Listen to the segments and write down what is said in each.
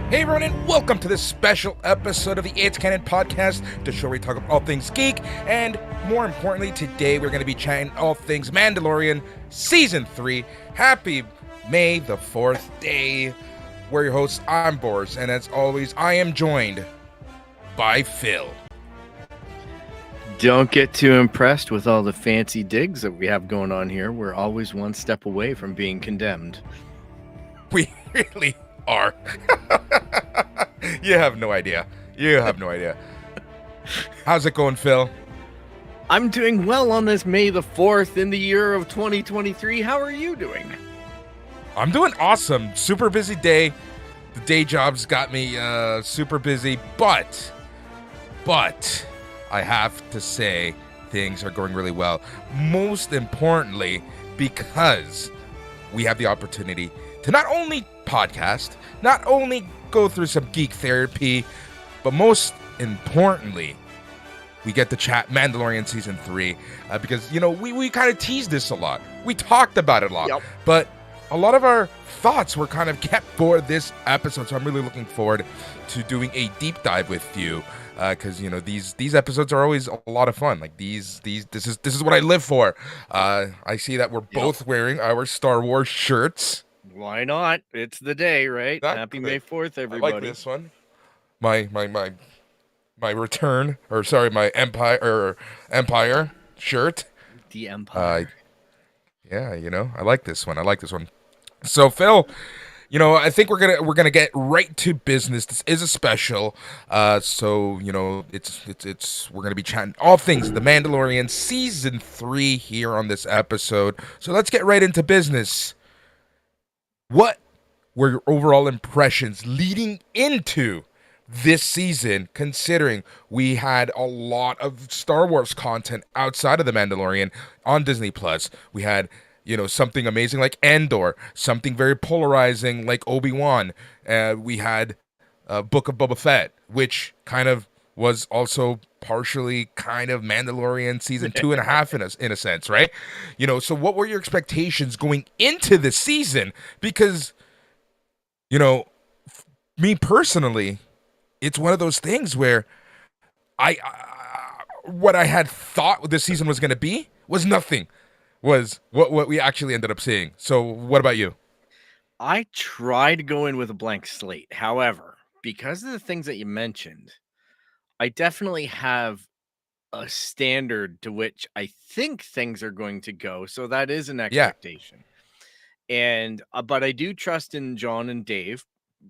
Hey everyone, and welcome to this special episode of the It's Canon podcast, the show where we talk about all things geek, and more importantly, today we're going to be chatting all things Mandalorian Season 3. Happy May the 4th day. We're your hosts, I'm Boris, and as always, I am joined by Phil. Don't get too impressed with all the fancy digs that we have going on here. We're always one step away from being condemned. We really are. You have no idea. How's it going, Phil? I'm doing well on this May the 4th in the year of 2023. How are you doing? I'm doing awesome. Super busy day. The day job's got me super busy, but I have to say things are going really well. Most importantly, because we have the opportunity to not only podcast, not only go through some geek therapy, but most importantly, we get to chat Mandalorian Season 3, because, you know, we kind of teased this a lot. We talked about it a lot, but a lot of our thoughts were kind of kept for this episode, so I'm really looking forward to doing a deep dive with you, because, you know, these episodes are always a lot of fun. Like, this is what I live for. I see that we're both wearing our Star Wars shirts. Why not? It's the day, right? Happy May 4th, everybody. I like this one. My return, or sorry, my Empire shirt. The Empire. Yeah, you know, I like this one. So, Phil, you know, I think we're gonna get right to business. This is a special, so you know, we're gonna be chatting all things The Mandalorian Season 3 here on this episode. So let's get right into business. What were your overall impressions leading into this season, considering we had a lot of Star Wars content outside of The Mandalorian on Disney Plus? We had, you know, something amazing like Andor, something very polarizing like Obi-Wan. We had Book of Boba Fett, which kind of was also partially kind of Mandalorian season 2.5 in a sense, right? You know, so what were your expectations going into the season? Because, you know, me personally, it's one of those things where what I had thought this season was going to be was nothing. Was what we actually ended up seeing. So what about you? I tried to go in with a blank slate. However, because of the things that you mentioned, I definitely have a standard to which I think things are going to go. So that is an expectation. And but I do trust in John and Dave,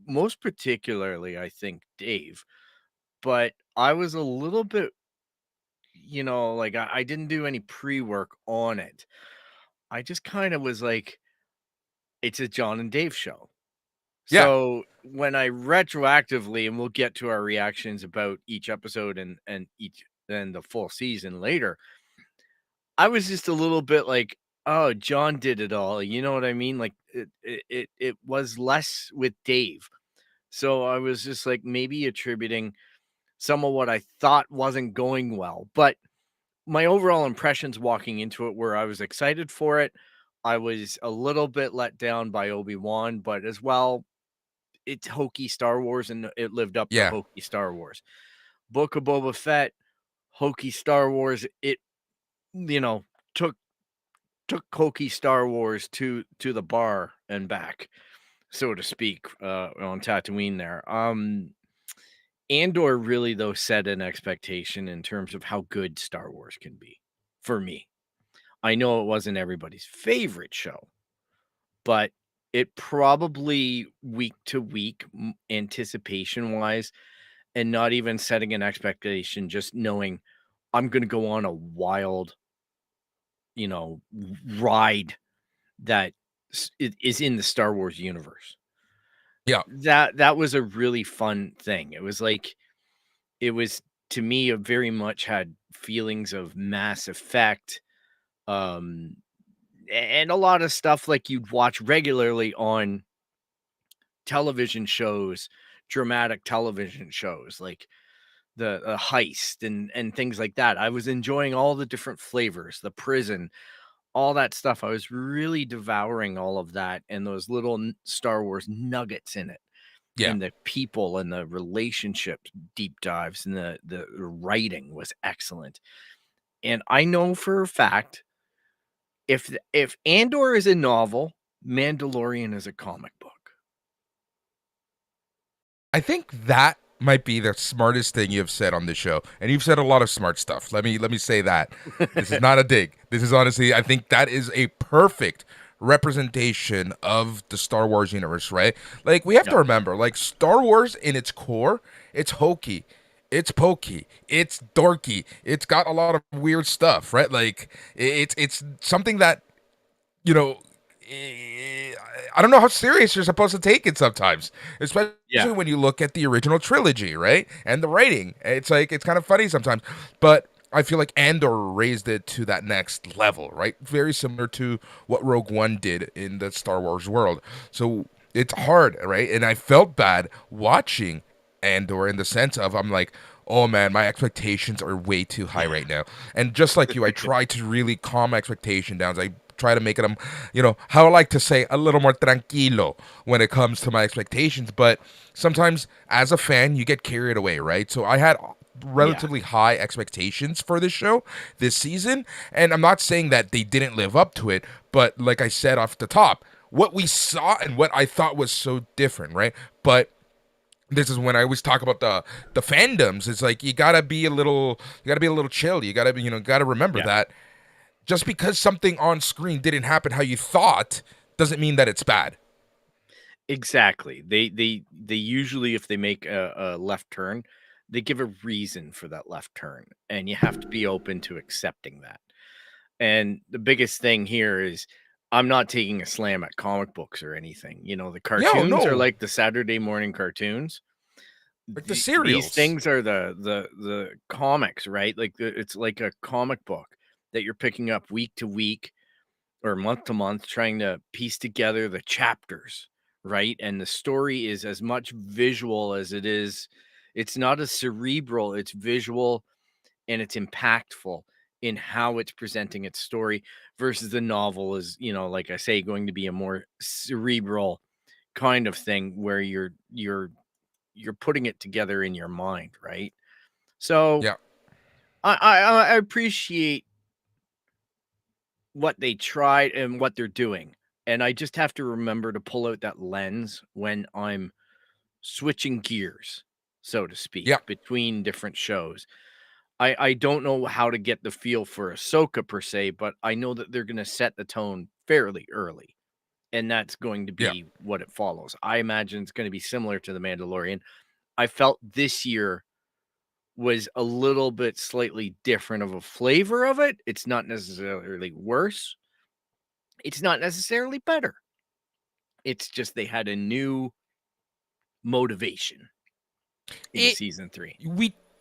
most particularly I think Dave. But I was a little bit, you know, like I didn't do any pre-work on it. I just kind of was like, it's a John and Dave show. Yeah. So when I retroactively, and we'll get to our reactions about each episode and each and the full season later, I was just a little bit like, oh, John did it all. You know what I mean? Like it was less with Dave. So I was just like maybe attributing some of what I thought wasn't going well. But my overall impressions walking into it were I was excited for it. I was a little bit let down by Obi-Wan, but as well, it's hokey Star Wars and it lived up to Yeah. hokey Star Wars. Book of Boba Fett, hokey Star Wars. It, you know, took hokey Star Wars to the bar and back, so to speak, on Tatooine there. Andor really though set an expectation in terms of how good Star Wars can be for me. I know it wasn't everybody's favorite show, but it probably week to week anticipation wise and not even setting an expectation, just knowing I'm going to go on a wild, you know, ride that is in the Star Wars universe. Yeah. That was a really fun thing. It was like, it was to me, it very much had feelings of Mass Effect, and a lot of stuff like you'd watch regularly on television shows, dramatic television shows, like the heist and things like that. I was enjoying all the different flavors, the prison, all that stuff. I was really devouring all of that and those little Star Wars nuggets in it. Yeah. and the people and the relationships deep dives and the writing was excellent. And I know for a fact if Andor is a novel, Mandalorian is a comic book. I think that might be the smartest thing you've said on this show, and you've said a lot of smart stuff. Let me say that. This is not a dig. This is honestly, I think that is a perfect representation of the Star Wars universe, right? Like we have to Yeah. remember, like Star Wars in its core, it's hokey, it's pokey, it's dorky, it's got a lot of weird stuff, right? Like it's something that you know, I don't know how serious you're supposed to take it sometimes, especially Yeah. when you look at the original trilogy, right? And the writing. It's like, it's kind of funny sometimes, but I feel like Andor raised it to that next level, right? Very similar to what Rogue One did in the Star Wars world. So it's hard, right? And I felt bad watching Andor in the sense of I'm like, oh man, my expectations are way too high Yeah. right now. And just like you, I try to really calm my expectation down. I try to make them, how I like to say, a little more tranquilo when it comes to my expectations. But sometimes, as a fan, you get carried away, right? So I had Yeah. relatively high expectations for this show this season, and I'm not saying that they didn't live up to it, but like I said off the top, what we saw and what I thought was so different, right? But this is when I always talk about the fandoms. It's like you gotta be a little chill. You gotta be, gotta remember Yeah. that just because something on screen didn't happen how you thought doesn't mean that it's bad. Exactly. They usually, if they make a left turn, they give a reason for that left turn, and you have to be open to accepting that. And the biggest thing here is I'm not taking a slam at comic books or anything. The Yeah, cartoons are no, like the Saturday morning cartoons. like the These cereals. things are the comics, right? Like it's like a comic book that you're picking up week to week or month to month, trying to piece together the chapters, right? And the story is as much visual as it is. It's not as cerebral, it's visual and it's impactful in how it's presenting its story versus the novel is, like I say, going to be a more cerebral kind of thing where you're putting it together in your mind, right? So Yeah, I appreciate what they tried and what they're doing. And I just have to remember to pull out that lens when I'm switching gears, so to speak, yeah, between different shows. I don't know how to get the feel for Ahsoka per se, but I know that they're going to set the tone fairly early, and that's going to yeah. be what it follows. I imagine it's going to be similar to The Mandalorian. I felt this year was a little bit slightly different of a flavor of it. It's not necessarily worse. It's not necessarily better. It's just they had a new motivation in It season 3.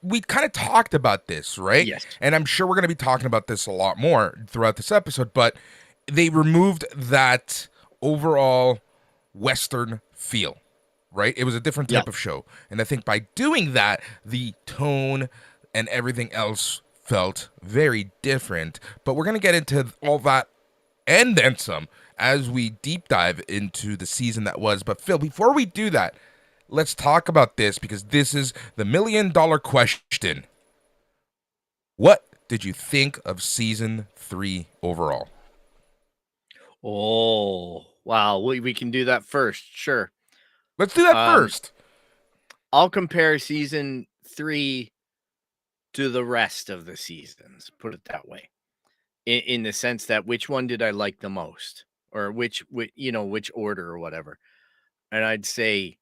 we kind of talked about this, right? Yes. And I'm sure we're going to be talking about this a lot more throughout this episode, but they removed that overall western feel, right? It was a different Yeah. type of show. And I think by doing that, the tone and everything else felt very different. But we're going to get into all that and then some as we deep dive into the season that was. But Phil, before we do that, let's talk about this because this is the $1,000,000 question. What did you think of season 3 overall? Oh, wow. We can do that first. Sure. Let's do that Um, first. I'll compare season 3 to the rest of the seasons, put it that way. In the sense that which one did I like the most or which order or whatever. And I'd say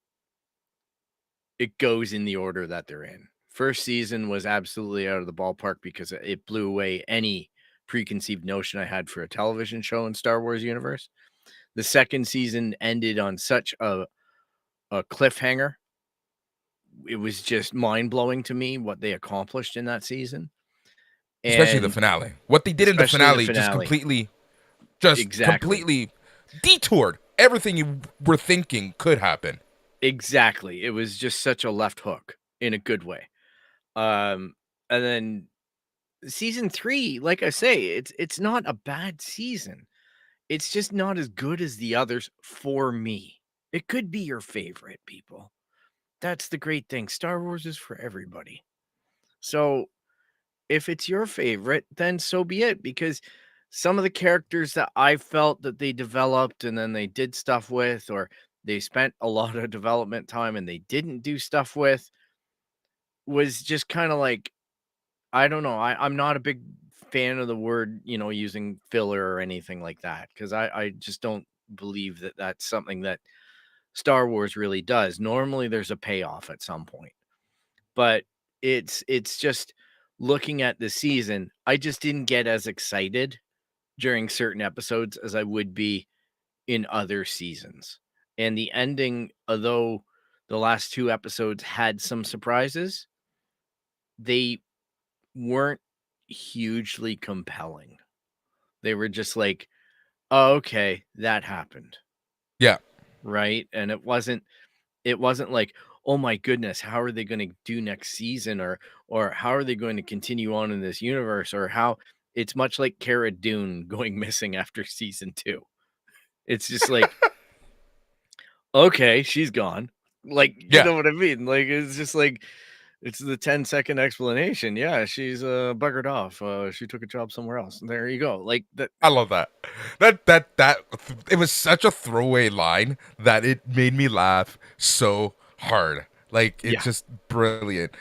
it goes in the order that they're in. First season was absolutely out of the ballpark because it blew away any preconceived notion I had for a television show in Star Wars universe. The second season ended on such a cliffhanger. It was just mind-blowing to me what they accomplished in that season, Especially the and finale. What they did in the especially the finale just finale. Exactly. completely detoured everything you were thinking could happen. Exactly. It was just such a left hook in a good way. Um, and then season 3, like I say, it's not a bad season. It's just not as good as the others for me. It could be your favorite, people. that's the great thing. Star Wars is for everybody. So if it's your favorite, then so be it. Because some of the characters that I felt that they developed and then they did stuff with, or they spent a lot of development time and they didn't do stuff with, was just kind of like, I don't know. I'm not a big fan of the word, using filler or anything like that, because I just don't believe that that's something that Star Wars really does. Normally, there's a payoff at some point, but it's just looking at the season. I just didn't get as excited during certain episodes as I would be in other seasons. And the ending, although the last two episodes had some surprises, they weren't hugely compelling. They were just like, "Oh, okay, that happened." Yeah. Right? And it wasn't like, "Oh my goodness, how are they gonna do next season?" or "How are they going to continue on in this universe?" or how it's much like Cara Dune going missing after season 2. It's just like, "Okay, she's gone." Like, you Yeah. know what I mean? Like, it's just like, it's the 10-second explanation. Yeah, she's, buggered off. She took a job somewhere else. There you go. Like, that. I love that. That it was such a throwaway line that it made me laugh so hard. Like it's Yeah. just brilliant.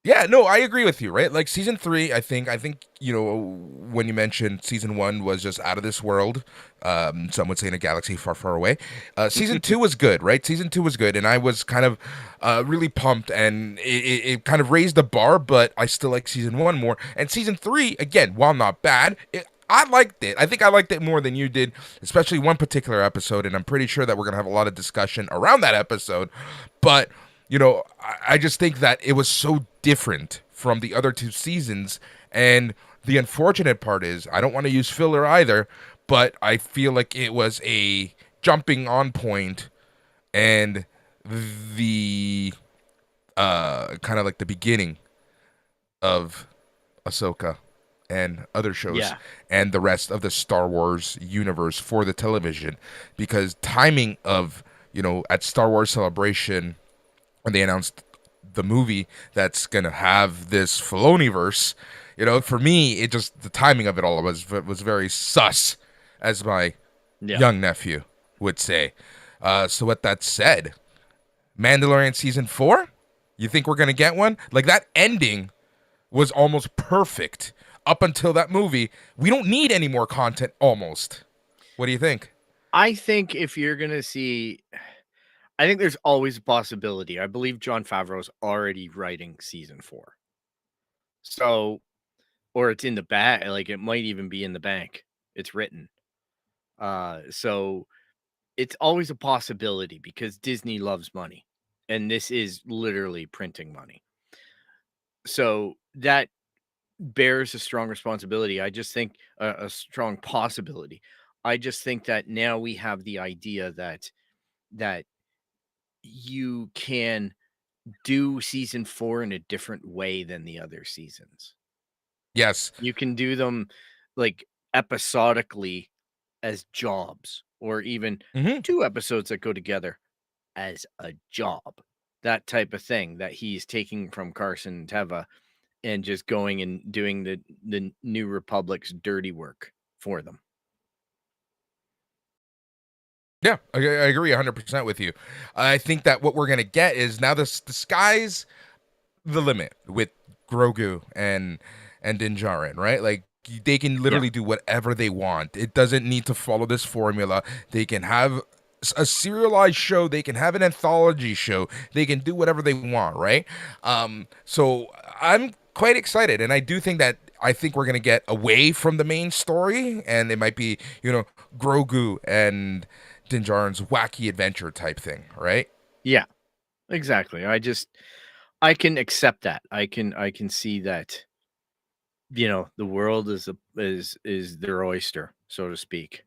Yeah, no, I agree with you, right? Like season 3, I think, when you mentioned season 1 was just out of this world, some would say in a galaxy far, far away. Season 2 was good, right? Season 2 was good, and I was kind of really pumped, and it kind of raised the bar, but I still like season 1 more. And season 3, again, while not bad, I liked it. I think I liked it more than you did, especially one particular episode, and I'm pretty sure that we're gonna have a lot of discussion around that episode. But I just think that it was so different from the other two seasons. And the unfortunate part is, I don't want to use filler either, but I feel like it was a jumping on point and the kind of like the beginning of Ahsoka and other shows Yeah. and the rest of the Star Wars universe for the television, because timing of at Star Wars Celebration when they announced the movie that's gonna have this Filoniverse, for me, it just the timing of it all was very sus, as my Yeah. young nephew would say. So with that said, Mandalorian season 4, you think we're gonna get one? Like that ending was almost perfect up until that movie. We don't need any more content. Almost. What do you think? I think if you're gonna see, I think there's always a possibility. I believe Jon Favreau's already writing season 4. So, or it's in the bag, like, it might even be in the bank. It's written. So it's always a possibility because Disney loves money, and this is literally printing money. So that bears a strong responsibility. I just think a strong possibility. I just think that now we have the idea that you can do season 4 in a different way than the other seasons. Yes. You can do them like episodically as jobs, or even Hmm. 2 episodes that go together as a job. That type of thing that he's taking from Carson Teva and just going and doing the New Republic's dirty work for them. Yeah, I agree 100% with you. I think that what we're gonna get is now the sky's the limit with Grogu and Din Djarin, right? Like they can Yeah. literally do whatever they want. It doesn't need to follow this formula. They can have a serialized show. They can have an anthology show. They can do whatever they want, right? So I'm quite excited, and I think we're gonna get away from the main story, and it might be Grogu and Din Djarin's wacky adventure type thing, right? Yeah, exactly. I can accept that. I can see that, the world is their oyster, so to speak.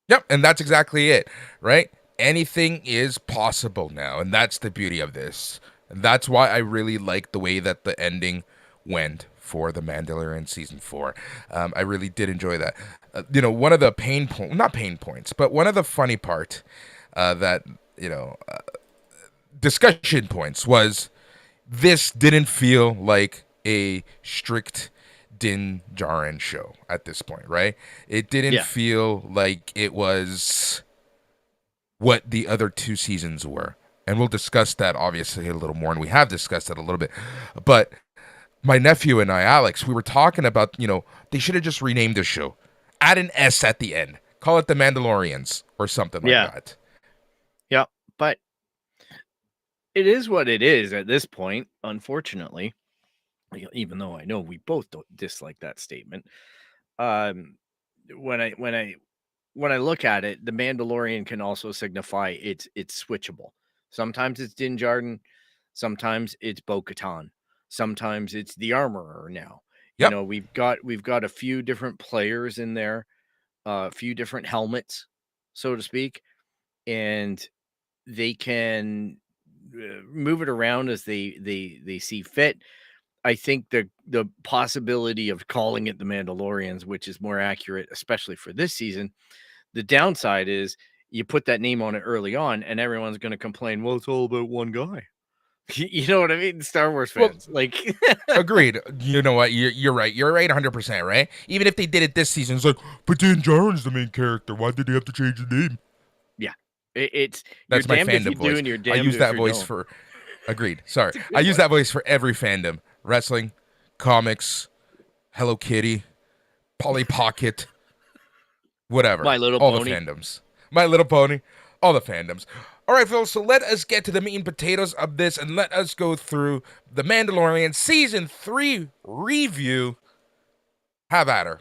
Yep, and that's exactly it, right? Anything is possible now, and that's the beauty of this. And that's why I really like the way that the ending went for the Mandalorian season 4. I really did enjoy that. One of the not pain points, but one of the funny part that discussion points was this didn't feel like a strict Din Djarin show at this point, right? It didn't Yeah. feel like it was what the other two seasons were. And we'll discuss that obviously a little more, and we have discussed that a little bit. But my nephew and I, Alex, we were talking about, they should have just renamed the show. Add an S at the end. Call it The Mandalorians or something like Yeah. that. Yeah. But it is what it is at this point, unfortunately. Even though I know we both don't dislike that statement. Um, when I look at it, the Mandalorian can also signify it's switchable. Sometimes it's Din Djarin, sometimes it's Bo-Katan, sometimes it's the Armorer. Now, Yep. we've got a few different players in there, a few different helmets, so to speak, and they can move it around as they see fit. I think the possibility of calling it the Mandalorians, which is more accurate, especially for this season. The downside is you put that name on it early on, and everyone's going to complain. Well, it's all about one guy. You know what I mean? Star Wars Well, fans, like, agreed. You know what? You're right. You're right 100%, right? Even if they did it this season, it's like, but Din Djarin's the main character. Why did they have to change the name? yeah, it's you're That's my damned if you fandom do, voice. and you're I damned use if that you voice don't. for. Agreed. Sorry. It's a I good use one. that voice for every fandom: wrestling, comics, Hello Kitty, Polly Pocket, whatever. My Little All the Pony. fandoms. My Little Pony. All the fandoms. All right, Phil. So let us get to the meat and potatoes of this, and let us go through the Mandalorian season 3 review. Have at her.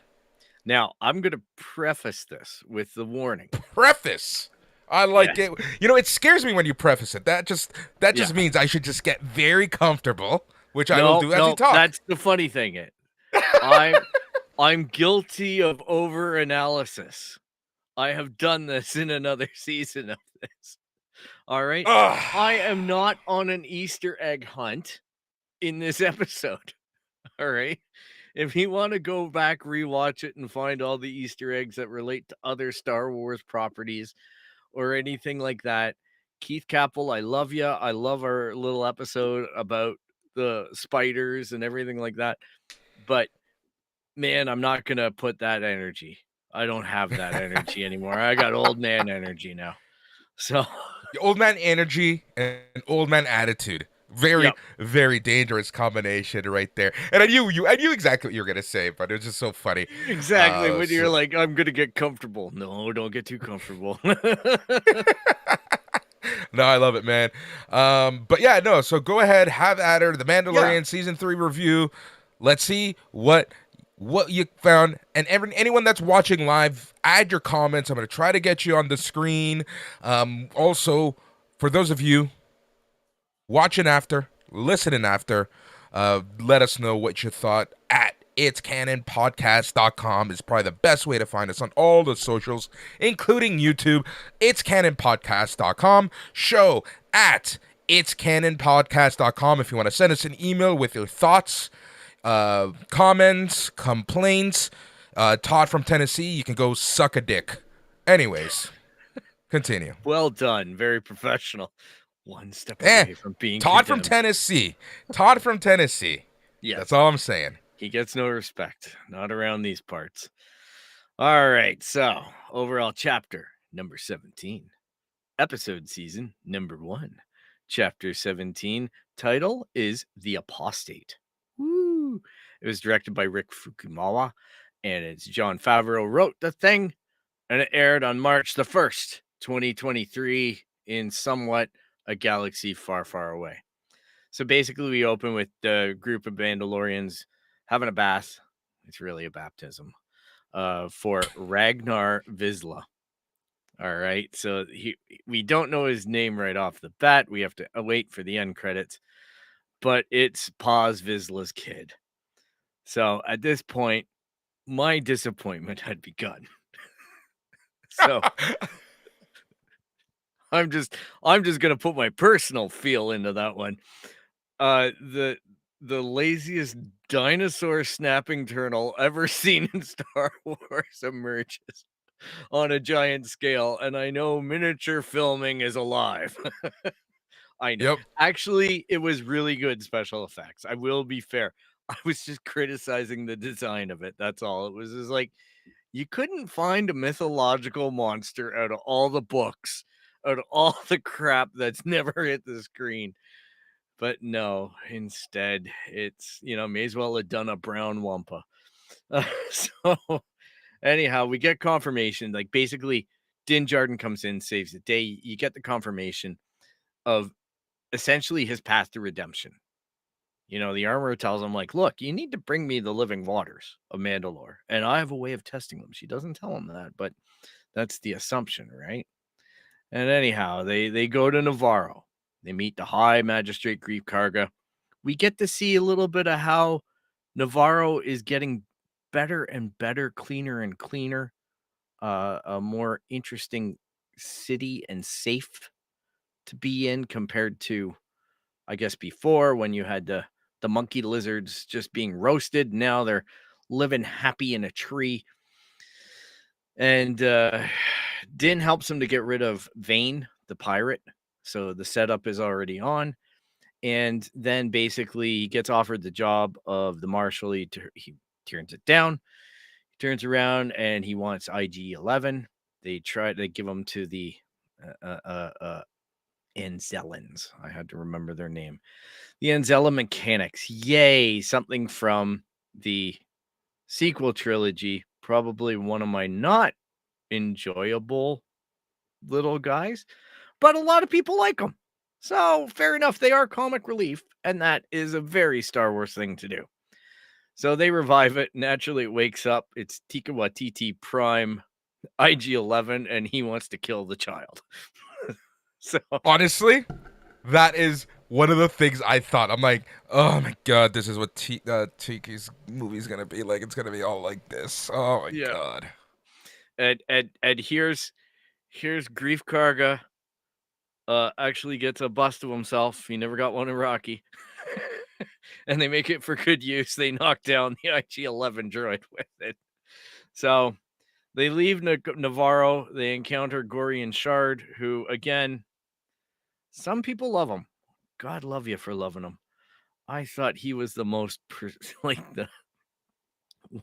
Now, I'm going to preface this with the warning. Preface. I like Yes. it. It scares me when you preface it. That just Yeah. means I should just get very comfortable, which I will do as we talk. That's the funny thing. I'm guilty of over analysis. I have done this in another season of this. All right. Ugh. I am not on an Easter egg hunt in this episode. All right. If you want to go back, rewatch it, and find all the Easter eggs that relate to other Star Wars properties or anything like that, Keith Capel, I love you. I love our little episode about the spiders and everything like that. But man, I'm not going to put that energy. I don't have that energy anymore. I got old man energy now. So, Old man energy and old man attitude. Very, yep. very dangerous combination right there. And I knew exactly what you were gonna say, but it was just so funny. Exactly. When you're So like, I'm going to get comfortable. No, don't get too comfortable. no, I love it, man. But yeah, no. So go ahead, have at her. The Mandalorian Yeah. season 3 review. Let's see what you found. And anyone that's watching live, add your comments. I'm gonna try to get you on the screen. Also, for those of you watching after, listening after, let us know what you thought at itscanonpodcast.com is probably the best way to find us on all the socials, including YouTube. Itscanonpodcast.com. Show at itscanonpodcast.com if you want to send us an email with your thoughts, comments, complaints. Todd from Tennessee, you can go suck a dick. Anyways, continue. Well done. Very professional. One step away from being Todd from condemned. Tennessee. Todd from Tennessee. Yes. That's all I'm saying. He gets no respect. Not around these parts. All right. So, overall chapter number 17. Episode season number 1. Chapter 17. Title is The Apostate. Woo! It was directed by Rick Fukumawa, and it's Jon Favreau wrote the thing, and it aired on March the 1st, 2023, in somewhat a galaxy far, far away. So basically, we open with the group of Mandalorians having a bath. It's really a baptism for Ragnar Vizsla. All right. So we don't know his name right off the bat. We have to wait for the end credits, but it's Paz Vizsla's kid. So at this point, my disappointment had begun. So I'm just gonna put my personal feel into that one. The laziest dinosaur snapping turtle ever seen in Star Wars emerges on a giant scale, and I know miniature filming is alive. I know. Yep. Actually, it was really good special effects. I will be fair. I was just criticizing the design of it. That's all. It was just like you couldn't find a mythological monster out of all the books, out of all the crap that's never hit the screen. But no, instead, it's, may as well have done a brown wampa. So, anyhow, we get confirmation. Like, basically, Din Djarin comes in, saves the day. You get the confirmation of essentially his path to redemption. The armorer tells him, like, look, you need to bring me the living waters of Mandalore, and I have a way of testing them. She doesn't tell him that, but that's the assumption, right? And anyhow, they go to Navarro. They meet the High Magistrate Grief Karga. We get to see a little bit of how Navarro is getting better and better, cleaner and cleaner, a more interesting city and safe to be in compared to, I guess, before, when you had the monkey lizards just being roasted. Now they're living happy in a tree. And Din helps him to get rid of Vane, the pirate. So the setup is already on. And then basically he gets offered the job of the marshal. He turns it down. He turns around and he wants IG-11. They give him to the Anzellans. I had to remember their name. The Anzella mechanics. Yay, something from the sequel trilogy. Probably one of my not enjoyable little guys, but a lot of people like them. So fair enough. They are comic relief, and that is a very Star Wars thing to do. So they revive it. Naturally, it wakes up. It's Tika Waititi Prime IG-11, and he wants to kill the child. So Honestly, that is one of the things I thought. I'm like, oh my god, this is what Tiki's movie's gonna be like. It's gonna be all like this. Oh my yeah, god. and here's Grief Karga. Actually gets a bust to himself. He never got one in Rocky. And they make it for good use. They knock down the IG-11 droid with it. So they leave Navarro. They encounter Gorian Shard, who, again, some people love him. God love you for loving him. I thought he was the most, like, the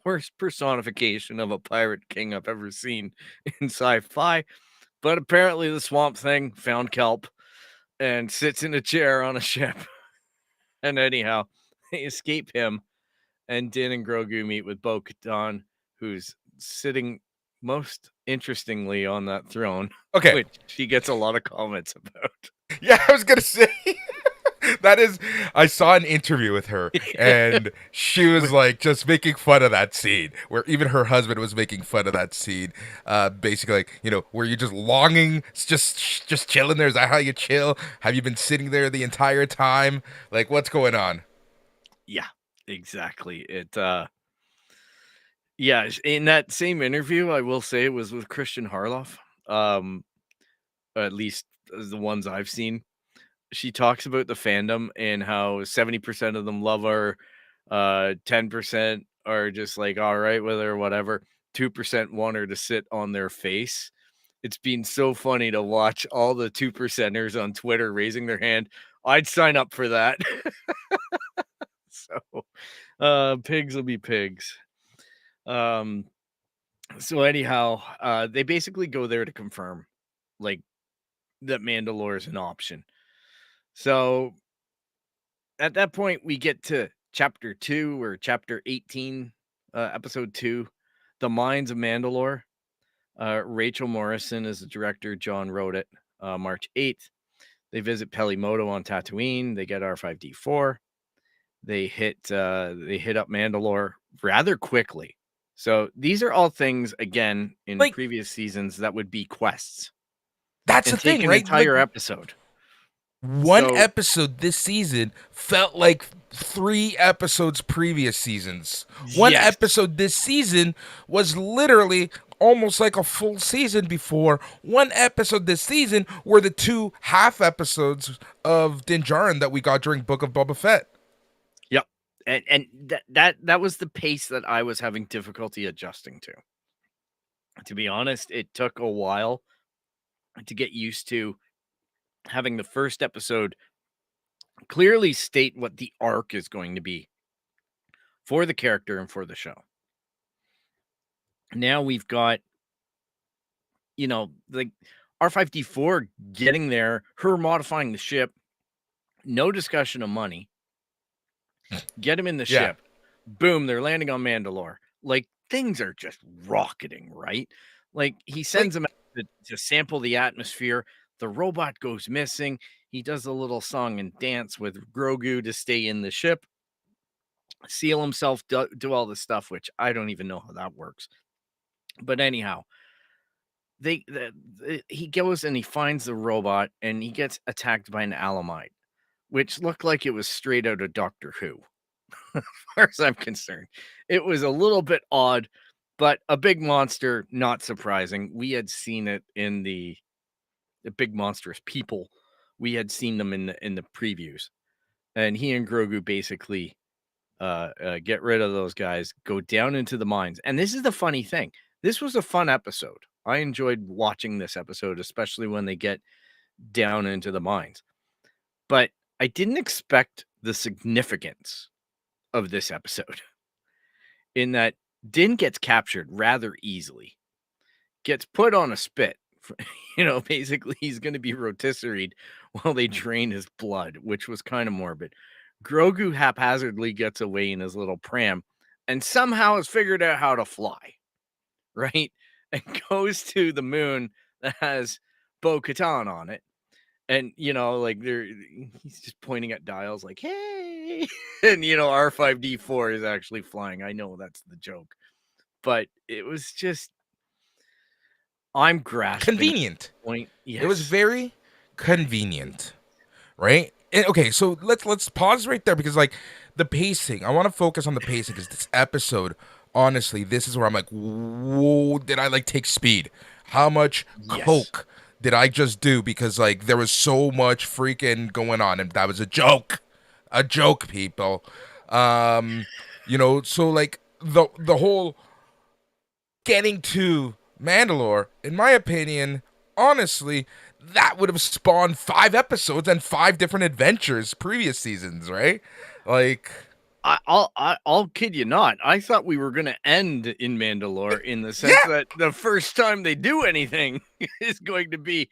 worst personification of a pirate king I've ever seen in sci-fi. But apparently the Swamp Thing found kelp and sits in a chair on a ship. And anyhow, they escape him, and Din and Grogu meet with Bo-Katan, who's sitting most interestingly on that throne, Okay. which she gets a lot of comments about. Yeah, I was gonna say that is. I saw an interview with her, and she was like just making fun of that scene, where even her husband was making fun of that scene. Basically, like, were you just longing, just chilling there? Is that how you chill? Have you been sitting there the entire time? Like, what's going on? Yeah, exactly. Yeah, in that same interview, I will say it was with Christian Harloff. Um, at least the ones I've seen. She talks about the fandom and how 70% of them love her, 10% are just like all right with her, whatever. 2% want her to sit on their face. It's been so funny to watch all the 2%ers on Twitter raising their hand. I'd sign up for that. So pigs will be pigs. Um so anyhow, they basically go there to confirm, like, that Mandalore is an option. So at that point, we get to chapter 2 or chapter 18, episode 2, The Mines of Mandalore. Rachel Morrison is the director. John wrote it. March 8th. They visit Pelimoto on Tatooine. They get R5D4. They hit up Mandalore rather quickly. So these are all things, again, in Like, previous seasons that would be quests that's the and take thing, an right? Like, entire episode. one So episode this season felt like 3 episodes previous seasons. One yes, episode this season was literally almost like a full season before. One episode this season were the 2 half episodes of Din Djarin that we got during Book of Boba Fett. yep. And that was the pace that I was having difficulty adjusting to. To be honest, it took a while to get used to having the first episode clearly state what the arc is going to be for the character and for the show. Now we've got, like R5D4 getting there, her modifying the ship, no discussion of money. Get him in the Yeah. ship. Boom, they're landing on Mandalore. Like, things are just rocketing, right? Like, he sends Like, them out to sample the atmosphere. The robot goes missing. He does a little song and dance with Grogu to stay in the ship, seal himself, do all this stuff, which I don't even know how that works. But anyhow, he goes and he finds the robot and he gets attacked by an Alamite, which looked like it was straight out of Doctor Who. As far as I'm concerned, it was a little bit odd, but a big monster, not surprising. We had seen it in the big monstrous people. We had seen them in the previews, and he and Grogu basically get rid of those guys, go down into the mines. And this is the funny thing. This was a fun episode. I enjoyed watching this episode, especially when they get down into the mines. But I didn't expect the significance of this episode in that Din gets captured rather easily, gets put on a spit. Basically, he's going to be rotisseried while they drain his blood, which was kind of morbid. Grogu haphazardly gets away in his little pram and somehow has figured out how to fly, right? And goes to the moon that has Bo Katan on it. And, like he's just pointing at dials like, hey. And, R5D4 is actually flying. I know that's the joke. But it was just, I'm grasping convenient. point. Yes. It was very convenient, right? And, okay, so let's pause right there because like the pacing. I want to focus on the pacing because this episode, honestly, this is where I'm like, whoa, did I like take speed? How much Yes. coke did I just do? Because like there was so much freaking going on, and that was a joke, people. So like the whole getting to Mandalore, in my opinion, honestly, that would have spawned 5 episodes and 5 different adventures previous seasons, right? Like, I'll kid you not. I thought we were going to end in Mandalore in the sense yeah, that the first time they do anything is going to be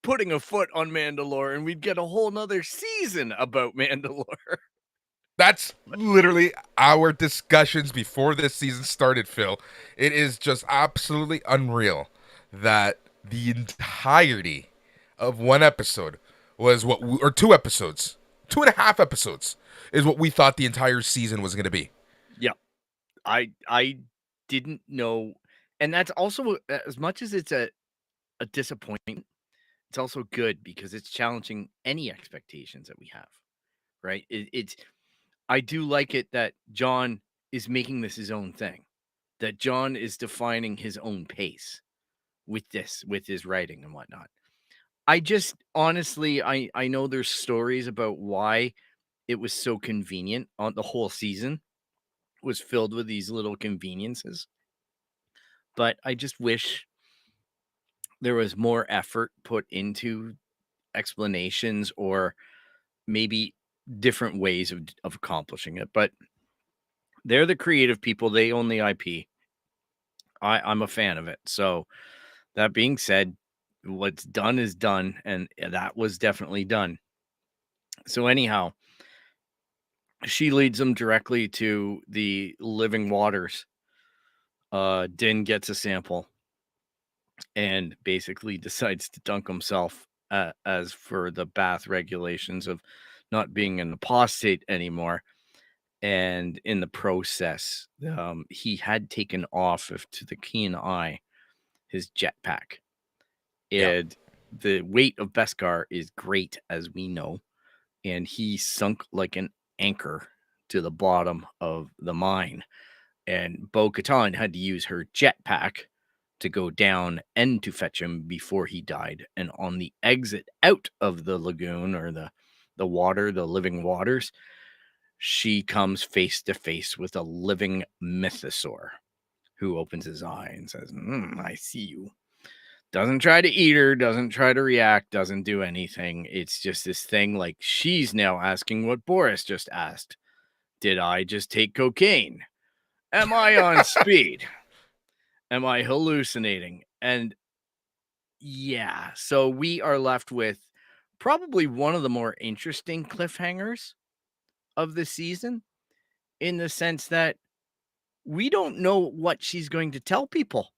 putting a foot on Mandalore, and we'd get a whole nother season about Mandalore. that's literally our discussions before this season started, Phil. It is just absolutely unreal that the entirety of one episode was or 2 episodes, 2.5 episodes is what we thought the entire season was going to be. Yeah, I didn't know, and that's also as much as it's a disappointment. It's also good because it's challenging any expectations that we have, right? It's I do like it that John is making this his own thing, that John is defining his own pace with this, with his writing and whatnot. I just honestly, I know there's stories about why it was so convenient on the whole season was filled with these little conveniences, but I just wish there was more effort put into explanations or maybe different ways of accomplishing it. But they're the creative people, they own the IP. I'm a fan of it. So that being said, what's done is done, and that was definitely done. So anyhow, she leads them directly to the living waters. Din gets a sample and basically decides to dunk himself, as for the bath regulations of not being an apostate anymore. And in the process, he had taken off to the keen eye his jetpack. Yeah. And the weight of Beskar is great, as we know, and he sunk like an anchor to the bottom of the mine. And Bo Katan had to use her jetpack to go down and to fetch him before he died. And on the exit out of the lagoon or the water, the living waters, she comes face to face with a living mythosaur who opens his eye and says, I see you. Doesn't try to eat her, doesn't try to react, doesn't do anything. It's just this thing like she's now asking what Boris just asked. Did I just take cocaine? Am I on speed? Am I hallucinating? And yeah, so we are left with probably one of the more interesting cliffhangers of the season, in the sense that we don't know what she's going to tell people,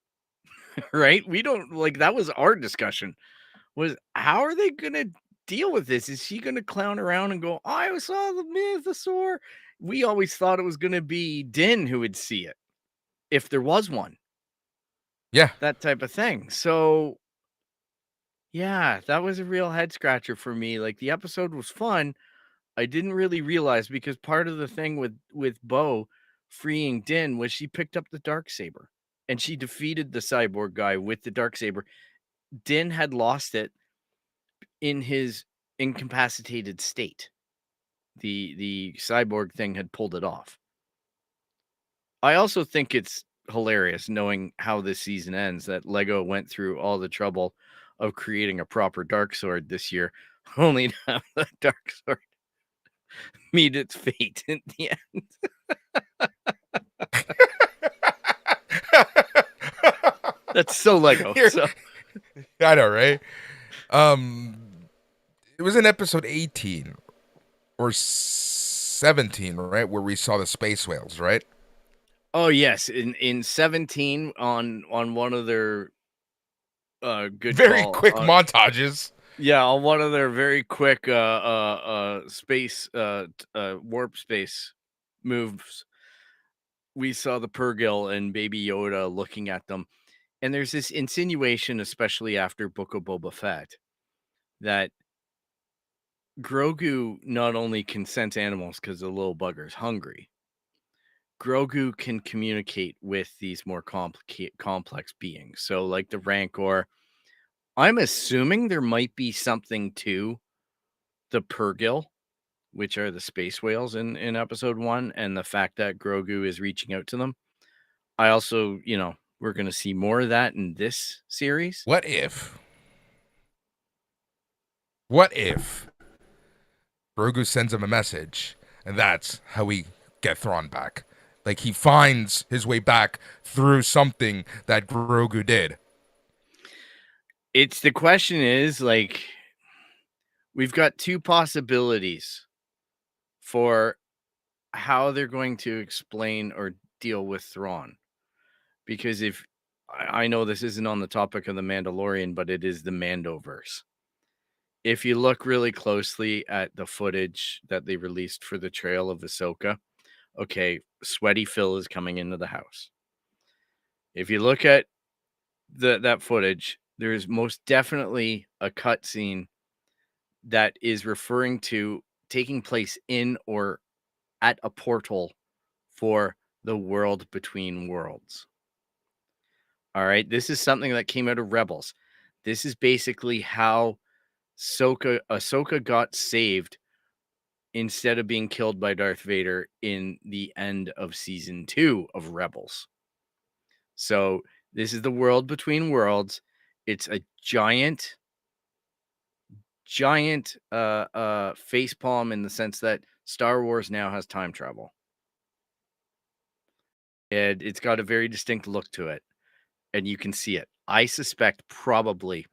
right? We don't, like, that was our discussion, was how are they going to deal with this? Is she going to clown around and go, I saw the mythosaur? We always thought it was going to be Din who would see it, if there was one, Yeah. that type of thing. So yeah, that was a real head scratcher for me. Like, the episode was fun. I didn't really realize, because part of the thing with Bo freeing Din was she picked up the dark saber and she defeated the cyborg guy with the dark saber. Din had lost it in his incapacitated state. The cyborg thing had pulled it off. I also think it's hilarious, knowing how this season ends, that Lego went through all the trouble of creating a proper dark sword this year, only to have the dark sword meet its fate in the end. That's so Lego. So I know, right? It was in episode 18 or 17, right, where we saw the space whales, right? oh yes, in 17, on one of their good Very call, quick montages. yeah, on one of their very quick space warp space moves, we saw the Purrgil and Baby Yoda looking at them. And there's this insinuation, especially after Book of Boba Fett, that Grogu not only can sense animals because the little bugger's hungry, Grogu can communicate with these more complex beings. So, like the Rancor, I'm assuming there might be something to the Purrgil, which are the space whales in episode 1, and the fact that Grogu is reaching out to them. I also, we're going to see more of that in this series. What if? What if Grogu sends him a message, and that's how we get Thrawn back? Like, he finds his way back through something that Grogu did. It's the question is, like, we've got two possibilities for how they're going to explain or deal with Thrawn. Because if I know this isn't on the topic of the Mandalorian, but it is the Mandoverse. If you look really closely at the footage that they released for the trail of Ahsoka, okay, sweaty Phil is coming into the house. If you look at that footage, there's most definitely a cutscene that is referring to taking place in or at a portal for the world between worlds. All right, this is something that came out of Rebels. This is basically how Ahsoka got saved instead of being killed by Darth Vader in the end of season 2 of Rebels. So this is the world between worlds. It's a giant face palm, in the sense that Star Wars now has time travel. And it's got a very distinct look to it, and you can see it. I suspect, probably,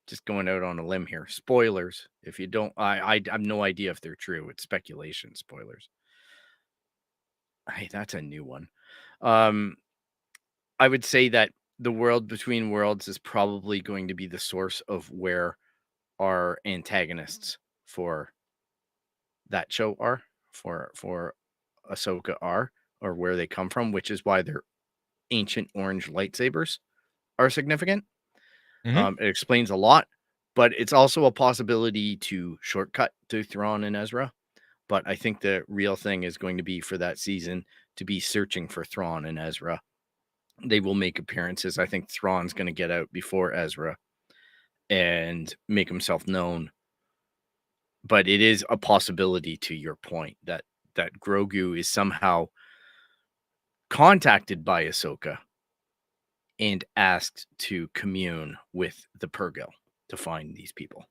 just going out on a limb here, spoilers. If you don't, I have no idea if they're true. It's speculation. Spoilers. Hey, that's a new one. I would say that the world between worlds is probably going to be the source of where our antagonists for that show are, for Ahsoka are, or where they come from, which is why their ancient orange lightsabers are significant. It explains a lot, but it's also a possibility to shortcut to Thrawn and Ezra. But I think the real thing is going to be, for that season, to be searching for Thrawn and Ezra. They will make appearances. I think Thrawn's going to get out before Ezra and make himself known. But it is a possibility, to your point, that Grogu is somehow contacted by Ahsoka and asked to commune with the Purgil to find these people.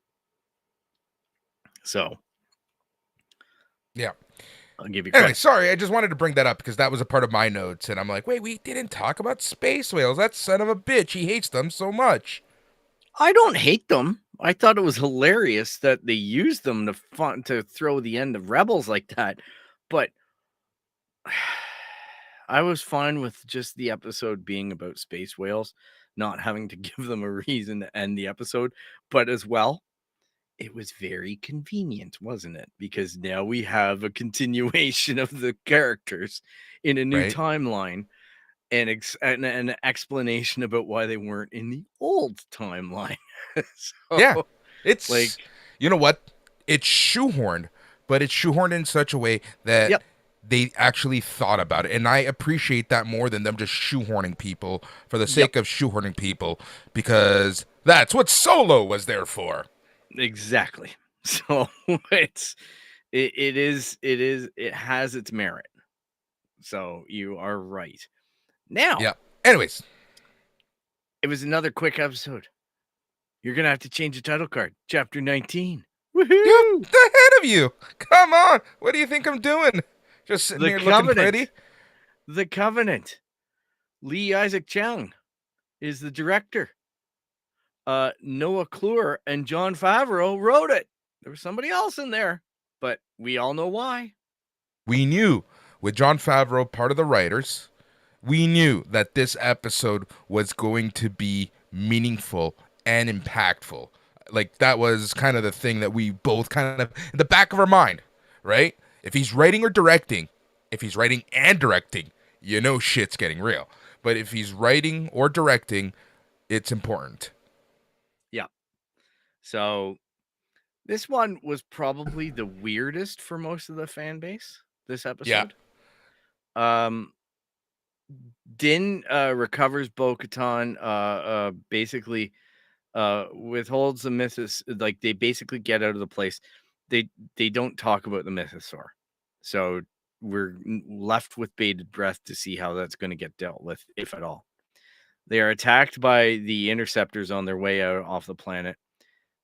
So Yeah. I'll give you Anyway, credit. sorry, I just wanted to bring that up because that was a part of my notes, and I'm like, wait, we didn't talk about space whales. That son of a bitch, he hates them so much. I don't hate them. I thought it was hilarious that they used them to throw the end of Rebels like that, but I was fine with just the episode being about space whales, not having to give them a reason to end the episode, but as well, it was very convenient, wasn't it? Because now we have a continuation of the characters in a new Right? timeline and an explanation about why they weren't in the old timeline. So, Yeah. like, It's, you know what? It's shoehorned, but it's shoehorned in such a way that yep, they actually thought about it. And I appreciate that more than them just shoehorning people for the yep, sake of shoehorning people, because that's what Solo was there for. exactly. So it has its merit. So you are right. Now, Yeah. Anyways, it was another quick episode. You're gonna have to change the title card. Chapter 19. Woohoo! you the head of you. Come on. What do you think I'm doing? Just sitting The here looking pretty? Covenant. The Covenant. Lee Isaac Chung is the director. Noah Clure and John Favreau wrote it. There was somebody else in there, but we all know why. We knew with John Favreau, part of the writers, we knew that this episode was going to be meaningful and impactful. Like, that was kind of the thing that we both kind of in the back of our mind, right? If he's writing or directing, if he's writing and directing, you know shit's getting real. But if he's writing or directing, it's important. Yeah. So this one was probably the weirdest for most of the fan base. This Yeah. episode. Um, Din recovers Bo-Katan. Basically, withholds the mythos. Like they basically get out of the place. They don't talk about the mythosaur, so we're left with bated breath to see how that's going to get dealt with, if at all. They are attacked by the interceptors on their way out off the planet.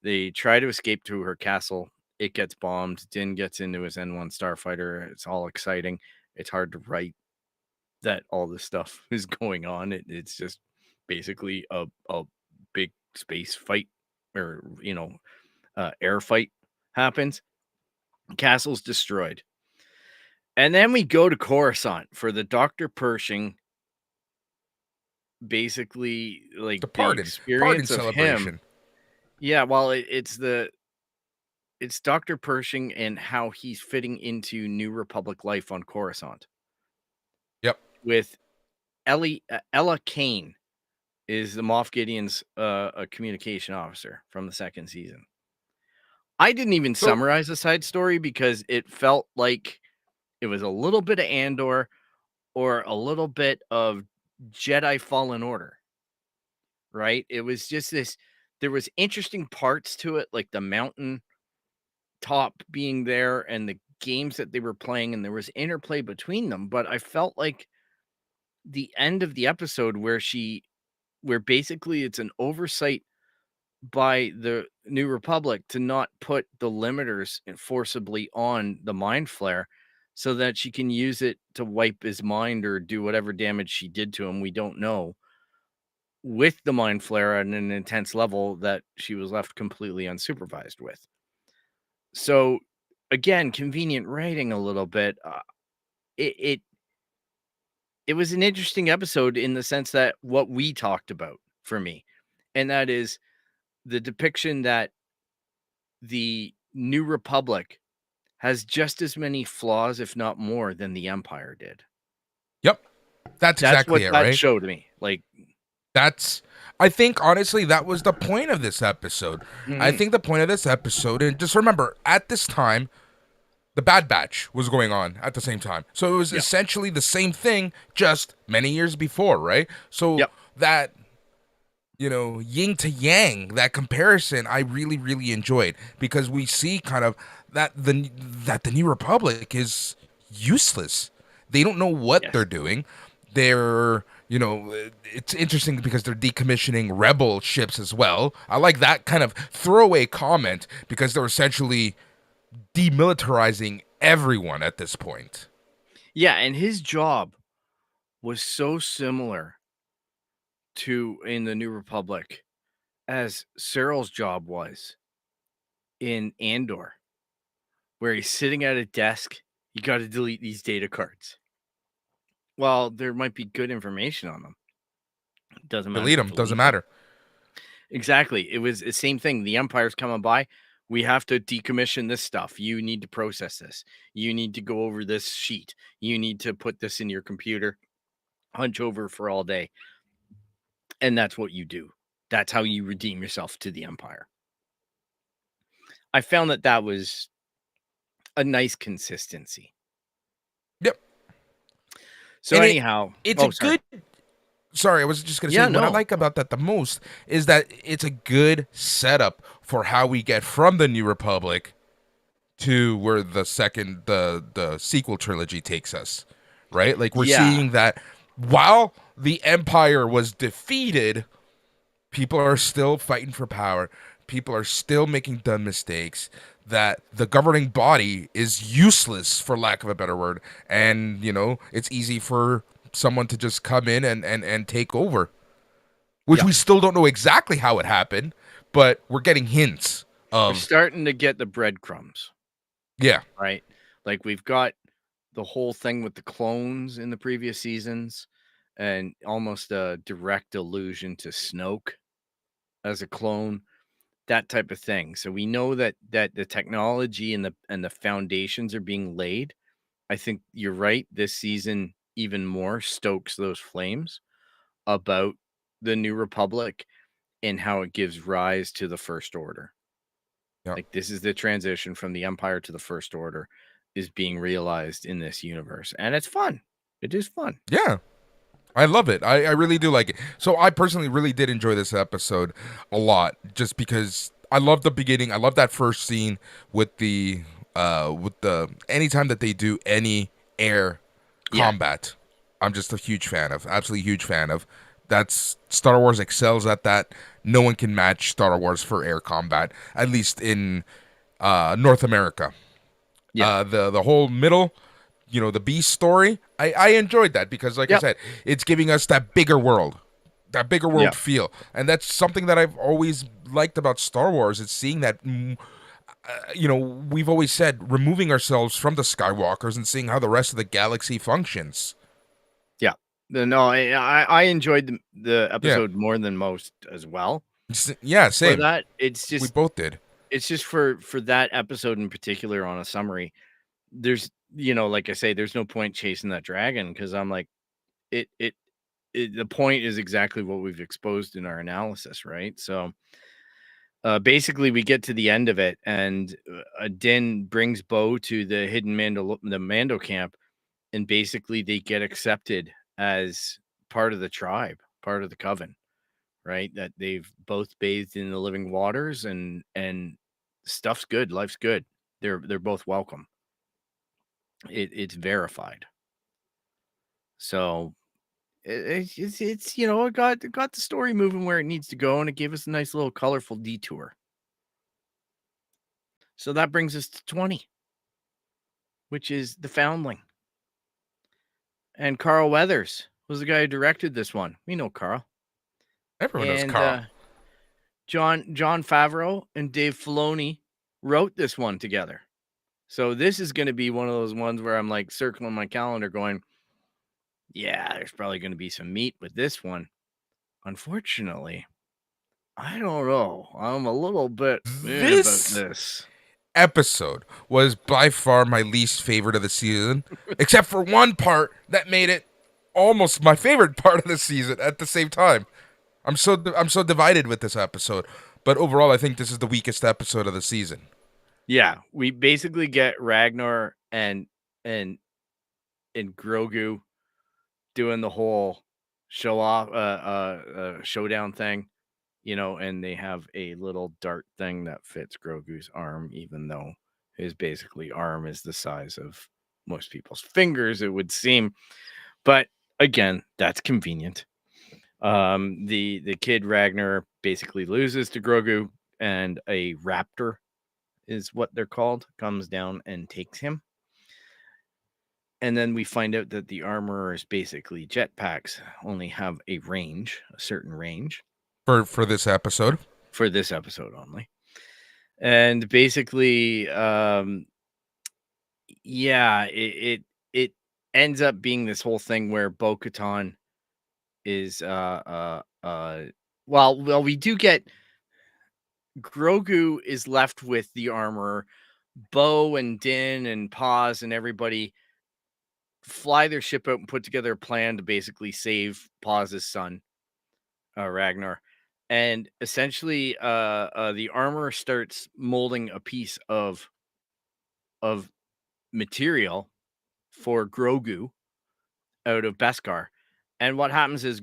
They try to escape to her castle. It gets bombed. Din gets into his N1 starfighter. It's all exciting. It's hard to write that all this stuff is going on. It's just basically a big space fight or, air fight happens. Castle's destroyed. And then we go to Coruscant for the Dr. Pershing, basically like The the pardon experience of him. celebration. Yeah, well, it's Dr. Pershing and how he's fitting into New Republic life on Coruscant Yep. with Ella Kane is the Moff Gideon's a communication officer from the second season. I didn't even So summarize the side story because it felt like it was a little bit of Andor or a little bit of Jedi Fallen Order, right? It was just this. There was interesting parts to it, like the mountain top being there and the games that they were playing, and there was interplay between them. But I felt like the end of the episode where basically it's an oversight by the New Republic to not put the limiters forcibly on the mind flare so that she can use it to wipe his mind or do whatever damage she did to him. We don't know. With the mind flare at an intense level that she was left completely unsupervised with. So, again, convenient writing a little bit. It, it it was an interesting episode in the sense that what we talked about for me, and that is the depiction that the New Republic has just as many flaws, if not more, than the Empire did. yep. That's That's exactly what it, that right? showed me. Like, That's I think honestly that was the point of this episode. I mhm, think the point of this episode, and just remember, at this time, the Bad Batch was going on at the same time. So it was yep, essentially the same thing, just many years before, right? So yep, that, yin to yang, that comparison, I really, really enjoyed because we see kind of that the New Republic is useless. They don't know what yes, they're doing. They're, it's interesting because they're decommissioning rebel ships as well. I like that kind of throwaway comment because they're essentially demilitarizing everyone at this point. Yeah, and his job was so similar to in the New Republic as Cyril's job was in Andor, where he's sitting at a desk. You got to delete these data cards. Well, there might be good information on them. It doesn't matter Delete to them, doesn't delete them. matter. Exactly. It was the same thing. The Empire's coming by. We have to decommission this stuff. You need to process this. You need to go over this sheet. You need to put this in your computer, hunch over for all day. And that's what you do. That's how you redeem yourself to the Empire. I found that was a nice consistency. Yep. So And anyhow, it's a sorry. good. Sorry, I was just gonna say Yeah, what I no. like about that the most is that it's a good setup for how we get from the New Republic to where the sequel trilogy takes us. Right? Like we're Yeah. seeing that while the Empire was defeated, people are still fighting for power. People are still making dumb mistakes. That the governing body is useless, for lack of a better word, and it's easy for someone to just come in and take over, which Yeah. we still don't know exactly how it happened, but we're getting hints We're of. starting to get the breadcrumbs, Yeah, right? Like we've got the whole thing with the clones in the previous seasons and almost a direct allusion to Snoke as a clone, that type of thing. So we know that the technology and the foundations are being laid. I think you're right. This season even more stokes those flames about the New Republic and how it gives rise to the First Order. yeah, Like this is the transition from the Empire to the First Order is being realized in this universe. And it's fun. It is fun. yeah. I love it. I really do like it. So I personally really did enjoy this episode a lot, just because I love the beginning. I love that first scene with the anytime that they do any air Yeah. combat. I'm just a huge fan of. Absolutely huge fan of. That's Star Wars excels at that. No one can match Star Wars for air combat, at least in North America. Yeah. The whole middle, the Beast story, I enjoyed that because, like I Yep. said, it's giving us that bigger world Yep. feel, and that's something that I've always liked about Star Wars. It's seeing that, we've always said removing ourselves from the Skywalkers and seeing how the rest of the galaxy functions. Yeah. No, I enjoyed the Yeah, episode more than most as well. yeah, For same. that, We both did. it's just for that episode in particular on a summary. There's like I say, there's no point chasing that dragon because I'm like, it, it the point is exactly what we've exposed in our analysis, right? So basically we get to the end of it and Din brings Bo to the hidden the Mando camp, and basically they get accepted as part of the tribe, part of the coven, right? That they've both bathed in the living waters and stuff's good, life's good. They're both welcome. It's verified. So it's it got the story moving where it needs to go, and it gave us a nice little colorful detour. So that brings us to 20, which is The Foundling. And Carl Weathers was the guy who directed this one. We know Carl. Everyone knows And Carl. John Favreau and Dave Filoni wrote this one together. So this is going to be one of those ones where I'm like circling my calendar going, yeah, there's probably going to be some meat with this one. Unfortunately, I don't know. I'm a little bit about This this. episode was by far my least favorite of the season, except for one part that made it almost my favorite part of the season at the same time. I'm so divided with this episode, but overall I think this is the weakest episode of the season. Yeah, we basically get Ragnar and and Grogu doing the whole show off showdown thing, and they have a little dart thing that fits Grogu's arm, even though his basically arm is the size of most people's fingers, it would seem. But Again, that's convenient. The kid Ragnar basically loses to Grogu, and a raptor is what they're called, comes down and takes him. And then we find out that the armorers basically jetpacks only have a certain range For this episode. for this episode only. And basically, yeah, it ends up being this whole thing where Bo-Katan is well, we do get Grogu is left with the armor. Bo and Din and Paz and everybody fly their ship out and put together a plan to basically save Paz's son, Ragnar. And essentially, the armor starts molding a piece of material for Grogu out of Beskar. And what happens is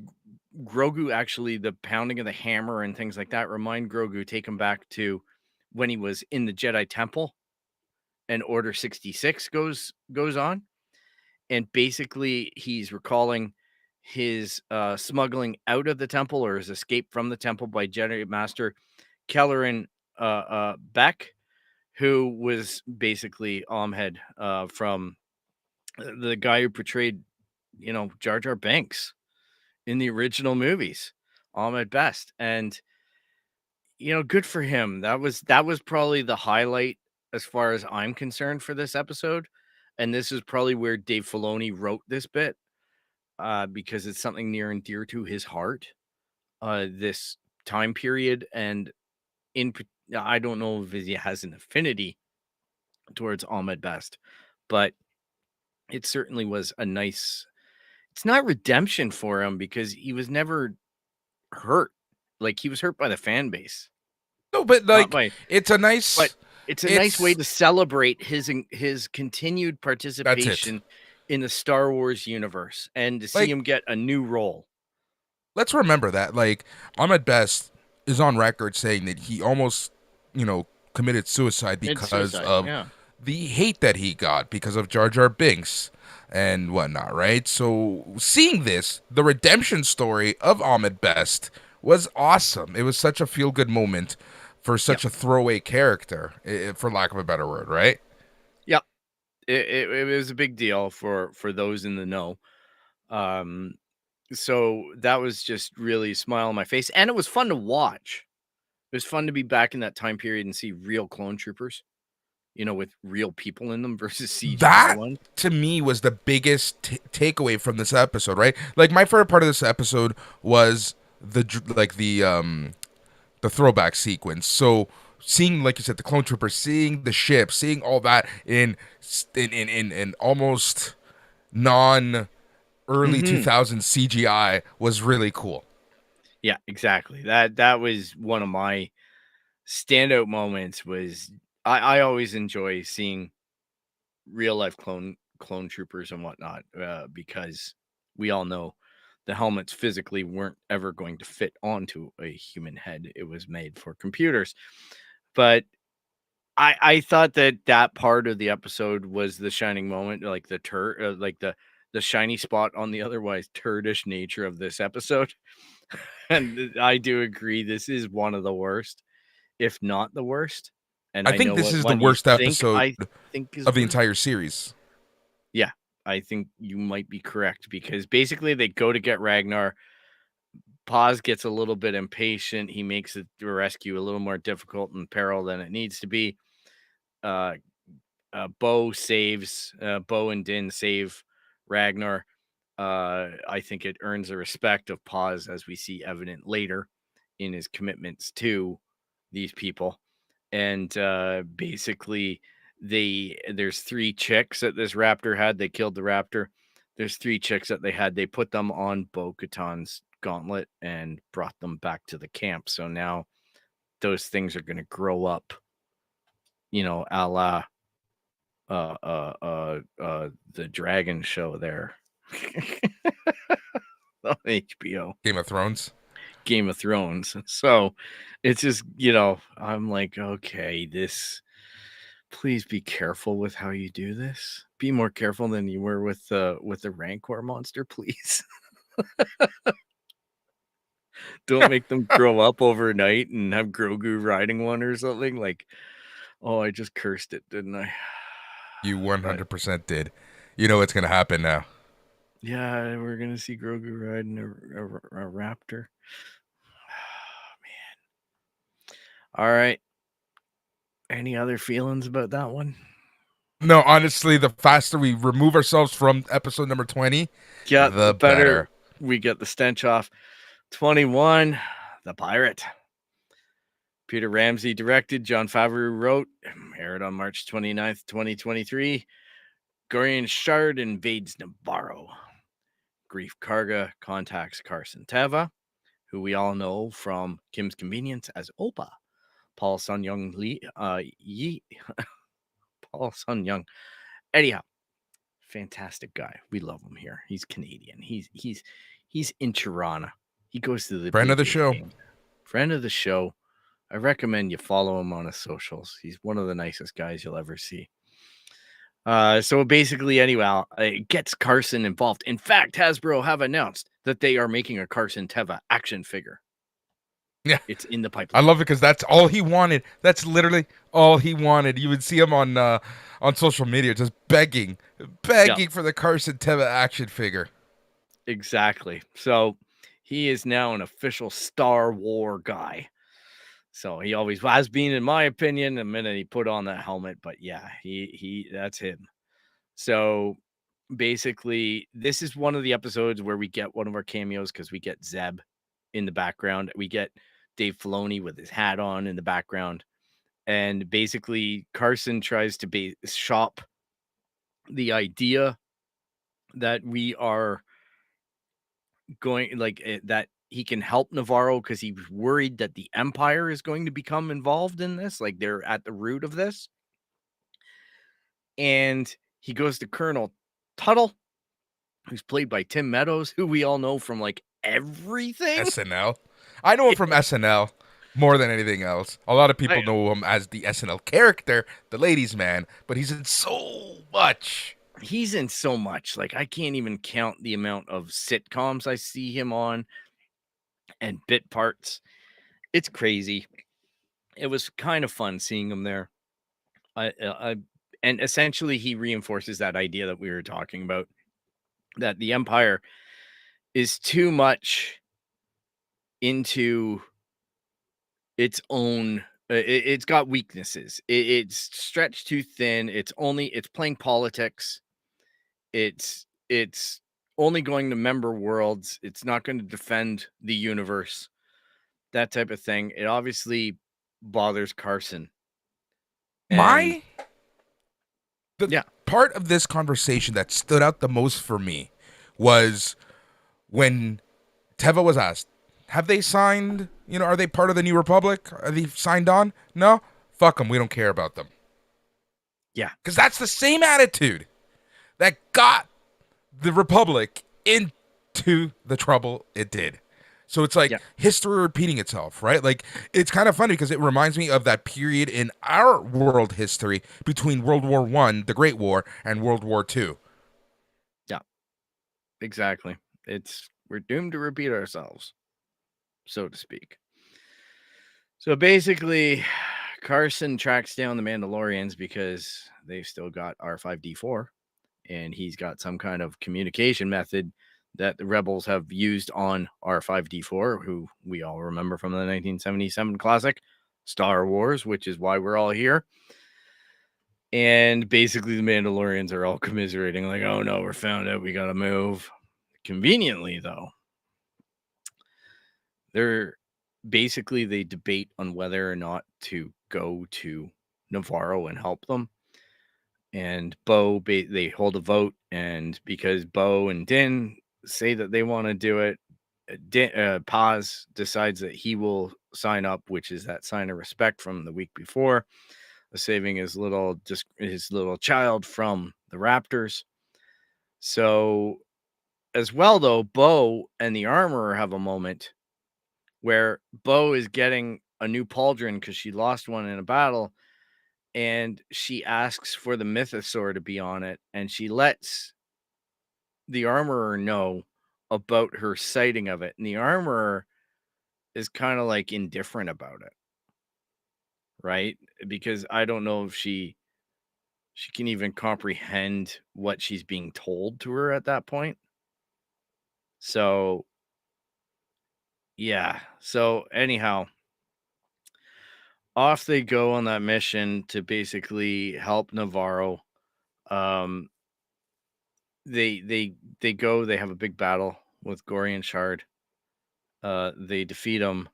Grogu actually, the pounding of the hammer and things like that remind Grogu, take him back to when he was in the Jedi Temple and Order 66 goes on. And basically he's recalling his smuggling out of the temple, or his escape from the temple, by Jedi Master Kelleran Beck, who was basically Ahmed from the guy who portrayed, Jar Jar Binks in the original movies, Ahmed Best. And good for him. That was probably the highlight as far as I'm concerned for this episode. And this is probably where Dave Filoni wrote this bit, because it's something near and dear to his heart, this time period. And I don't know if he has an affinity towards Ahmed Best, but it certainly was a nice, it's not redemption for him, because he was never hurt. Like, he was hurt by the fan base, No, but not like by, it's a but nice. it's a nice way It's to celebrate his continued that's it. participation in the Star Wars universe, and to see Like him get a new role. let's remember that. Like Ahmed Best is on record saying that he almost, committed suicide It's because suicide, of yeah. the hate that he got because of Jar Jar Binks and whatnot, right? So seeing this, the redemption story of Ahmed Best was awesome. It was such a feel good moment for Yep. such a throwaway character, for lack of a better word, right? Yep. It was a big deal for those in the know. Um, so that was just really a smile on my face, and it was fun to watch. It was fun to be back in that time period and see real clone troopers, with real people in them versus CGI That ones. to me was the biggest takeaway from this episode, right? Like my favorite part of this episode was the throwback sequence. So seeing, like you said, the clone troopers, seeing the ship, seeing all that in almost non early Hmm. 2000s CGI was really cool. Yeah, exactly. That was one of my standout moments. Was I always enjoy seeing real life clone troopers and whatnot, because we all know the helmets physically weren't ever going to fit onto a human head. It was made for computers. But I thought that part of the episode was the shining moment, like the shiny spot on the otherwise turdish nature of this episode. And I do agree, this is one of the worst, if not the worst. And I I think know this what is the one you worst think episode I think is of the worse. entire series. Yeah, I think you might be correct, because basically they go to get Ragnar. Paz gets a little bit impatient. He makes the rescue a little more difficult and peril than it needs to be. Uh, Bo and Din save Ragnar. I think it earns the respect of Paz, as we see evident later in his commitments to these people. And basically, there's three chicks that this raptor had. They killed the raptor. There's three chicks that they had. They put them on Bo-Katan's gauntlet and brought them back to the camp. So now those things are going to grow up, a la the dragon show there on HBO, Game of Thrones. Game of Thrones. So it's just, I'm like, okay, this. Please be careful with how you do this. Be more careful than you were with the Rancor monster, please. Don't make them grow up overnight and have Grogu riding one or something. Like, oh, I just cursed it, didn't I? You But 100% did. You know what's gonna happen now. yeah, we're gonna see Grogu riding a raptor. Man. All right. Any other feelings about that one? No, honestly, the faster we remove ourselves from episode number 20, Yeah, the the better better. we get the stench off. 21, The Pirate. Peter Ramsey directed, John Favreau wrote, aired on March 29th, 2023. Gorian Shard invades Navarro. Grief Karga contacts Carson Teva, who we all know from Kim's Convenience as Opa. Paul Sun Young Lee, Paul Sun Young. Anyhow, fantastic guy. We love him here. He's Canadian. He's in Toronto. He goes to the Friend Blue of the Jays show. game. Friend of the show. I recommend you follow him on his socials. He's one of the nicest guys you'll ever see. So basically, anyway, it gets Carson involved. In fact, Hasbro have announced that they are making a Carson Teva action figure. Yeah. It's in the I pipeline. love it because that's all he wanted. That's literally all he wanted. You would see him on social media just begging for the Carson Teva action figure. Exactly. So he is now an official Star Wars guy. So he always has been, in my opinion, the minute he put on that helmet. But yeah, he that's him. So basically, this is one of the episodes where we get one of our cameos because we get Zeb in the background. We get Dave Filoni with his hat on in the background. And basically, Carson tries to shop the idea that we are going that he can help Navarro because he's worried that the Empire is going to become involved in this. Like they're at the root of this. And he goes to Colonel Tuttle, who's played by Tim Meadows, who we all know from like everything. SNL. I know him from SNL more than anything else. A lot of people I, know him as the SNL character, the ladies' man, but he's in so much. he's in so much. Like I can't even count the amount of sitcoms I see him on and bit parts. It's crazy. It was kind of fun seeing him there. And essentially he reinforces that idea that we were talking about, that the Empire is too much into its own. It's got weaknesses. It's stretched too thin. It's playing politics. It's only going to member worlds. It's not going to defend the universe. That type of thing. It obviously bothers Carson. And The part of this conversation that stood out the most for me was when Teva was asked, have they signed, are they part of the New Republic? Are they signed on? No? Fuck them. We don't care about them. Yeah. Because that's the same attitude that got the Republic into the trouble it did. So it's like history repeating itself, right? Like it's kind of funny because it reminds me of that period in our world history between World War I, the Great War, and World War II. Yeah, exactly. We're doomed to repeat ourselves, so to speak. So basically, Carson tracks down the Mandalorians because they've still got R5D4, and he's got some kind of communication method that the rebels have used on R5D4, who we all remember from the 1977 classic Star Wars, which is why we're all here. And basically, the Mandalorians are all commiserating, like, oh no, we're found out, we gotta move. Conveniently, though, they debate on whether or not to go to Navarro and help them. And they hold a vote, and because Bo and Din say that they want to do it, Paz decides that he will sign up, which is that sign of respect from the week before, saving his little child from the Raptors. So, as well, though, Bo and the Armorer have a moment where Bo is getting a new pauldron because she lost one in a battle, and she asks for the mythosaur to be on it, and she lets the armorer know about her sighting of it, and the armorer is kind of like indifferent about it, right? Because I don't know if she can even comprehend what she's being told to her at that point. So, yeah. So, anyhow, off they go on that mission to basically help Navarro. Um, they go. They have a big battle with Gorian Shard. They defeat him,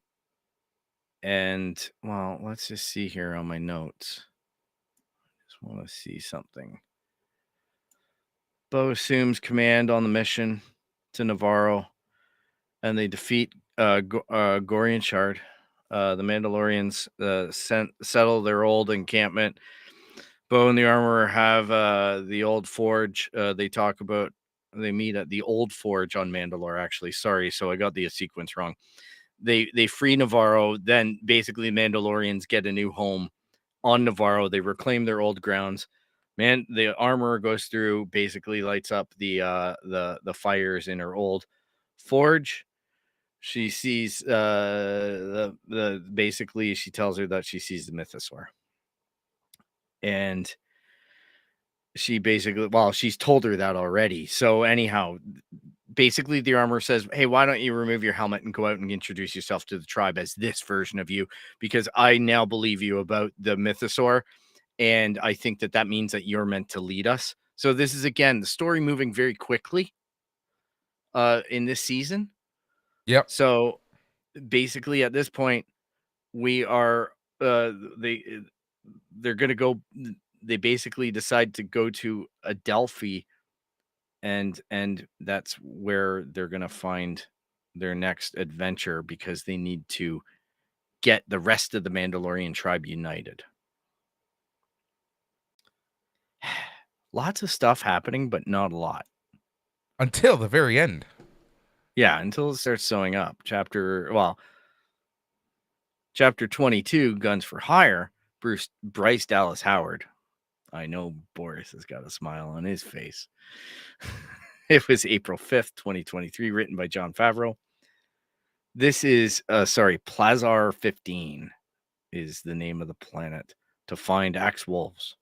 and well, let's just see here on my notes. Just want to see something. Bo assumes command on the mission to Navarro, and they defeat Gorian Shard. The Mandalorians settle their old encampment. Bo and the armorer have the old forge. They meet at the old forge on Mandalore. Actually, sorry, so I got the sequence wrong. They free Navarro. Then basically, Mandalorians get a new home on Navarro. They reclaim their old grounds. Man, the armorer goes through, basically lights up the fires in her old forge. She sees the basically she tells her that she sees the mythosaur. And she basically, well, she's told her that already. So anyhow, basically the armor says, "Hey, why don't you remove your helmet and go out and introduce yourself to the tribe as this version of you, because I now believe you about the mythosaur, and I think that that means that you're meant to lead us." So this is again the story moving very quickly in this season. Yep. So basically at this point we are they they're going to go, they basically decide to go to Adelphi, and that's where they're going to find their next adventure, because they need to get the rest of the Mandalorian tribe united. Lots of stuff happening, but not a lot. Until the very end. Yeah, until it starts showing up. Chapter 22, Guns for Hire, Bryce Dallas Howard. I know Boris has got a smile on his face. It was April 5th, 2023, written by Jon Favreau. This is, Plazar 15 is the name of the planet to find axe wolves.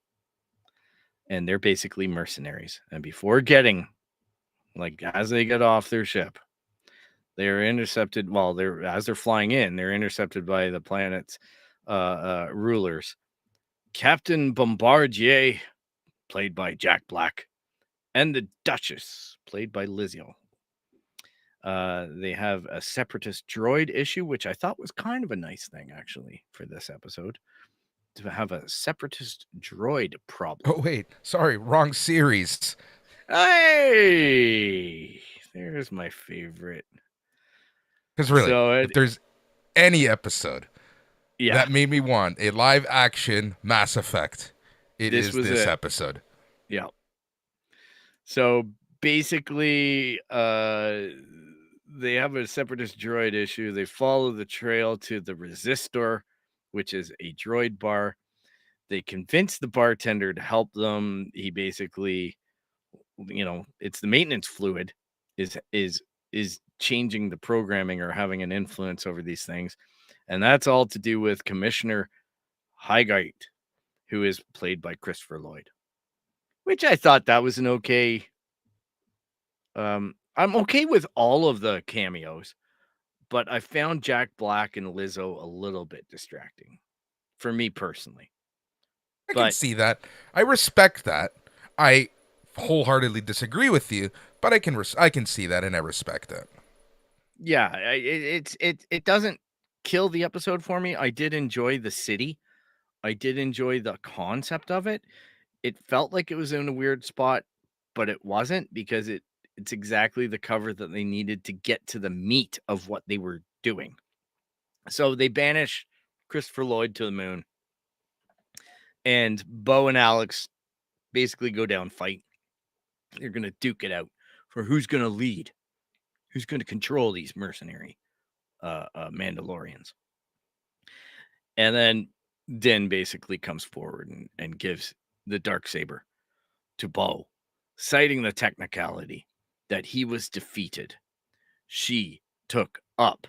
And they're basically mercenaries. And before getting, as they get off their ship, they're intercepted. Well, as they're flying in, they're intercepted by the planet's rulers. Captain Bombardier, played by Jack Black, and the Duchess, played by Lizzie. They have a separatist droid issue, which I thought was kind of a nice thing, actually, for this episode, to have a separatist droid problem. Oh, wait. Sorry. Wrong series. Hey, there's my favorite. Because really, So if there's any episode that made me want a live action Mass Effect, this episode. Yeah. So basically, they have a separatist droid issue. They follow the trail to the Resistor, which is a droid bar. They convince the bartender to help them. He basically, it's the maintenance fluid is changing the programming or having an influence over these things. And that's all to do with Commissioner Highgate, who is played by Christopher Lloyd, which I thought that was an okay. I'm okay with all of the cameos, but I found Jack Black and Lizzo a little bit distracting for me personally. I can see that. I respect that. I wholeheartedly disagree with you, but I can see that and I respect it. Yeah, it doesn't kill the episode for me. I did enjoy the city. I did enjoy the concept of it. It felt like it was in a weird spot, but it wasn't, because it's exactly the cover that they needed to get to the meat of what they were doing. So they banish Christopher Lloyd to the moon, and Bo and Alex basically go down, fight. They're going to duke it out for who's going to lead, who's going to control these mercenary Mandalorians. And then Din basically comes forward and gives the Darksaber to Bo, citing the technicality that he was defeated. She took up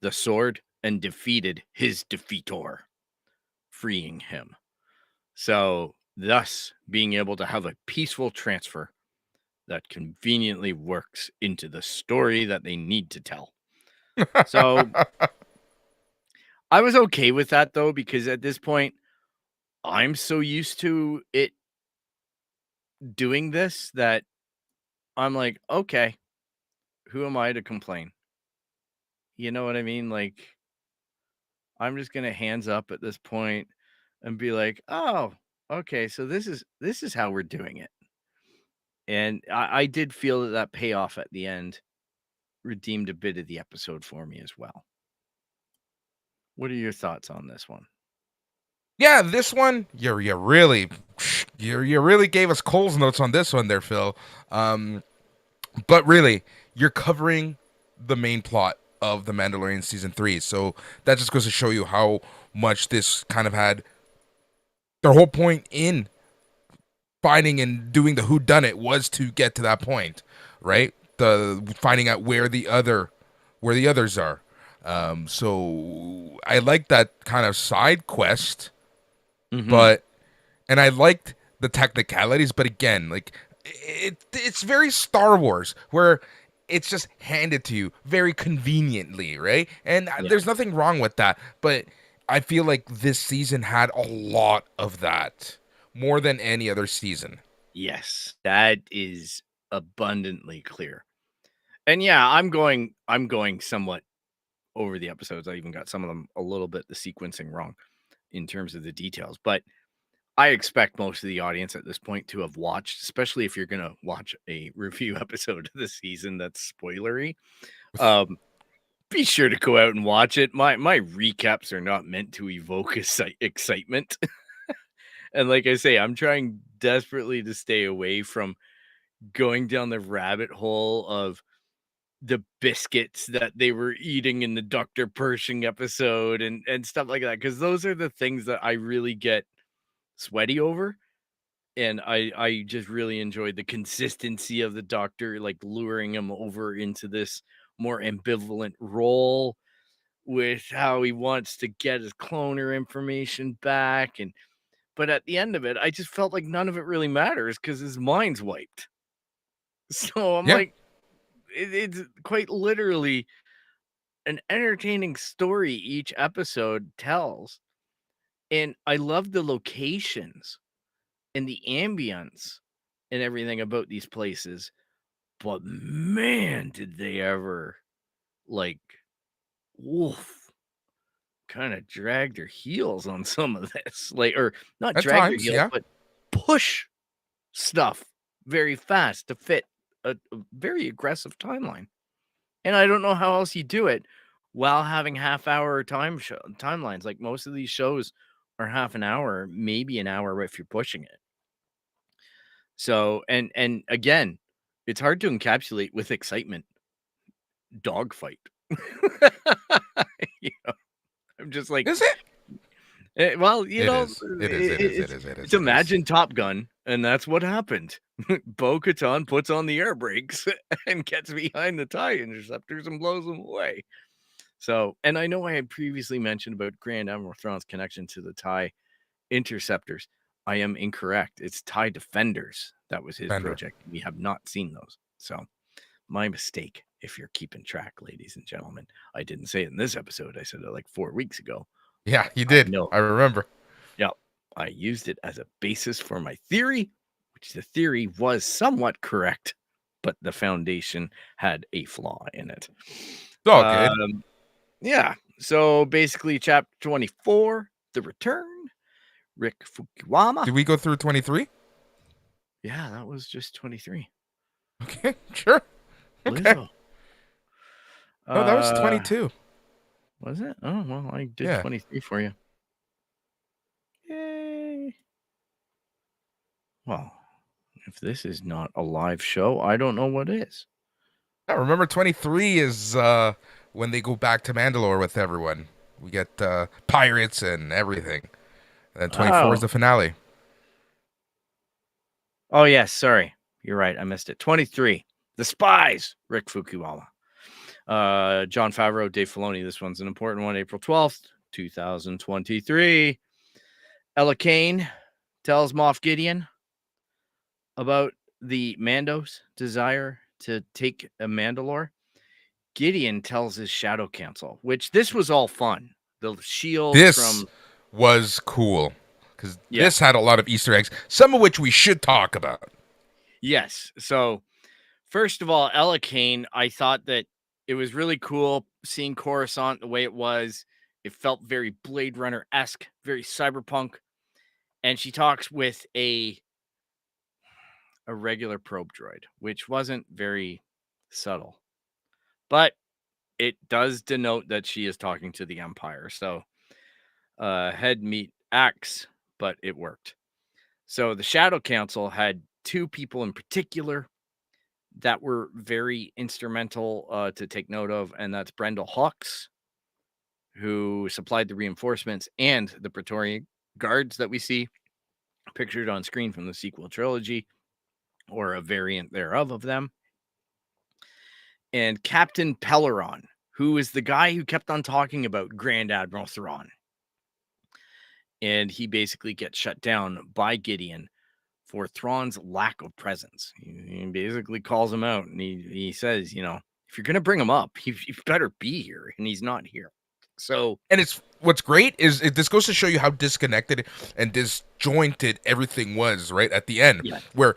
the sword and defeated his defeator, freeing him. So, thus being able to have a peaceful transfer that conveniently works into the story that they need to tell. So, I was okay with that though, because at this point, I'm so used to it doing this that I'm like, okay, who am I to complain? You know what I mean? Like, I'm just gonna hands up at this point and be like, oh, okay, so this is how we're doing it. And I did feel that that payoff at the end redeemed a bit of the episode for me as well. What are your thoughts on this one? Yeah, this one you really gave us Cole's notes on this one there, Phil. But really, you're covering the main plot of the Mandalorian season 3. So that just goes to show you how much this kind of had their whole point in finding and doing the who done it was to get to that point, right? The finding out where the others are. So I like that kind of side quest, Mm-hmm. but and I liked the technicalities, but again, like it's very Star Wars where it's just handed to you very conveniently, right? And Yeah. there's nothing wrong with that, but I feel like this season had a lot of that more than any other season. Yes, that is abundantly clear. And yeah, I'm going somewhat over the episodes. I even got some of them a little bit the sequencing wrong in terms of the details, but I expect most of the audience at this point to have watched, especially if you're going to watch a review episode of the season that's spoilery. Um, be sure to go out and watch it. My recaps are not meant to evoke excitement. And like I say, I'm trying desperately to stay away from going down the rabbit hole of the biscuits that they were eating in the Dr. Pershing episode and stuff like that, because those are the things that I really get sweaty over. And I just really enjoyed the consistency of the Doctor, like, luring him over into this more ambivalent role with how he wants to get his cloner information back, and but at the end of it, I just felt like none of it really matters because his mind's wiped. So I'm Yeah, like, it's quite literally an entertaining story each episode tells, and I love the locations and the ambience and everything about these places. But man, did they ever, like, woof, kind of drag their heels on some of this. Like, or not at drag their times, heels, yeah. but push stuff very fast to fit a very aggressive timeline. And I don't know how else you do it while having half-hour timelines. Like, most of these shows are half an hour, maybe an hour if you're pushing it. So, and again, it's hard to encapsulate with excitement. Dogfight. You know, I'm just like, Is it? well, It is. It is. It is. It is. It it's is. It is. imagine Top Gun, and that's what happened. Bo-Katan puts on the air brakes and gets behind the TIE interceptors and blows them away. So, and I know I had previously mentioned about Grand Admiral Thrawn's connection to the TIE interceptors. I am incorrect. It's TIE Defenders. That was his Fender. project. We have not seen those. So, my mistake, if you're keeping track, ladies and gentlemen. I didn't say it in this episode. I said it like 4 weeks ago. Yeah, you I did. know. I remember. Yep. I used it as a basis for my theory, which the theory was somewhat correct, but the foundation had a flaw in it. It's all good. Yeah. So basically, chapter 24, The Return, Rick Fukuwama. Did we go through 23? Yeah, that was just 23. Okay, sure. Okay. Lizzo. No, that was 22. Was it? Oh, well, I did Yeah. 23 for you. Yay. Well, if this is not a live show, I don't know what is. Yeah, remember 23 is when they go back to Mandalore with everyone. We get pirates and everything. And then 24 is Oh. the finale. Oh, yes. Sorry. You're right. I missed it. 23. The Spies. Rick Fukuhama. John Favreau, Dave Filoni. This one's an important one. April 12th, 2023. Ella Kane tells Moff Gideon about the Mando's desire to take a Mandalore. Gideon tells his Shadow Council, which this was all fun. The shield This from was cool because yeah. this had a lot of Easter eggs, some of which we should talk about. Yes. So first of all, Ella Kane, I thought that it was really cool seeing Coruscant the way it was. It felt very Blade Runner-esque, very cyberpunk. And she talks with a regular probe droid, which wasn't very subtle. But it does denote that she is talking to the Empire. So head meet axe, but it worked. So the Shadow Council had two people in particular that were very instrumental to take note of, and that's Brendel Hawks, who supplied the reinforcements, and the Praetorian Guards that we see pictured on screen from the sequel trilogy, or a variant thereof of them. And Captain Pelleron, who is the guy who kept on talking about Grand Admiral Thrawn. And he basically gets shut down by Gideon for Thrawn's lack of presence. He basically calls him out, and he says, you know, if you're going to bring him up, you better be here, and he's not here. So, And it's what's great is this goes to show you how disconnected and disjointed everything was right at the end, yeah, where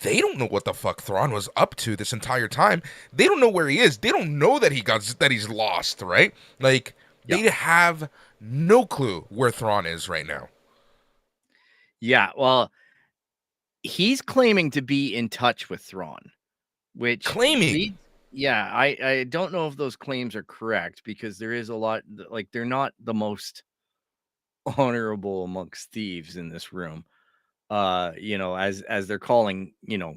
they don't know what the fuck Thrawn was up to this entire time. They don't know where he is. They don't know that he's lost, right? Like yeah, they have no clue where Thrawn is right now. yeah. Well, he's claiming to be in touch with Thrawn, which Claiming. leads. Yeah, I don't know if those claims are correct, because there is a lot, like, they're not the most honorable amongst thieves in this room. You know, as they're calling, you know,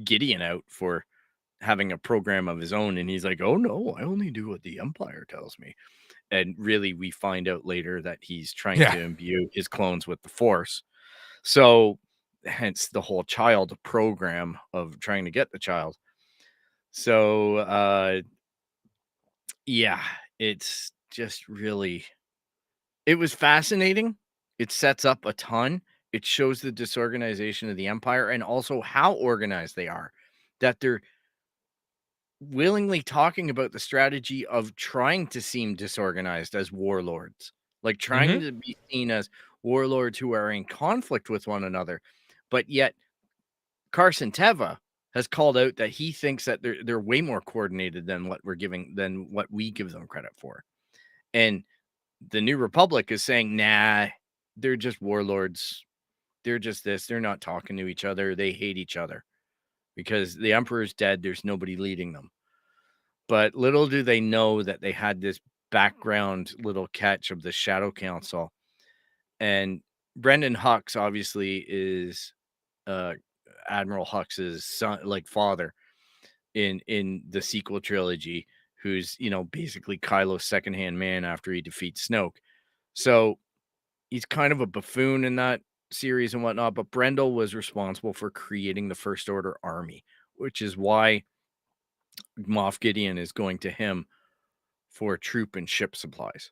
Gideon out for having a program of his own, and he's like, "Oh no, I only do what the Empire tells me." And really, we find out later that he's trying Yeah. to imbue his clones with the Force. So, hence the whole child program of trying to get the child. So, yeah, it's just really, it was fascinating. It sets up a ton. It shows the disorganization of the Empire, and also how organized they are. That they're willingly talking about the strategy of trying to seem disorganized as warlords, like trying Mm-hmm. to be seen as warlords who are in conflict with one another. But yet Carson Teva has called out that he thinks that they're way more coordinated than what we give them credit for. And the New Republic is saying, nah, they're just warlords. They're just this. They're not talking to each other. They hate each other because the Emperor's dead. There's nobody leading them. But little do they know that they had this background little catch of the Shadow Council. And Brendan Hux obviously is uh, Admiral Hux's son, like father in the sequel trilogy, who's, you know, basically Kylo's secondhand man after he defeats Snoke. So he's kind of a buffoon in that series and whatnot. But Brendel was responsible for creating the First Order army, which is why Moff Gideon is going to him for troop and ship supplies.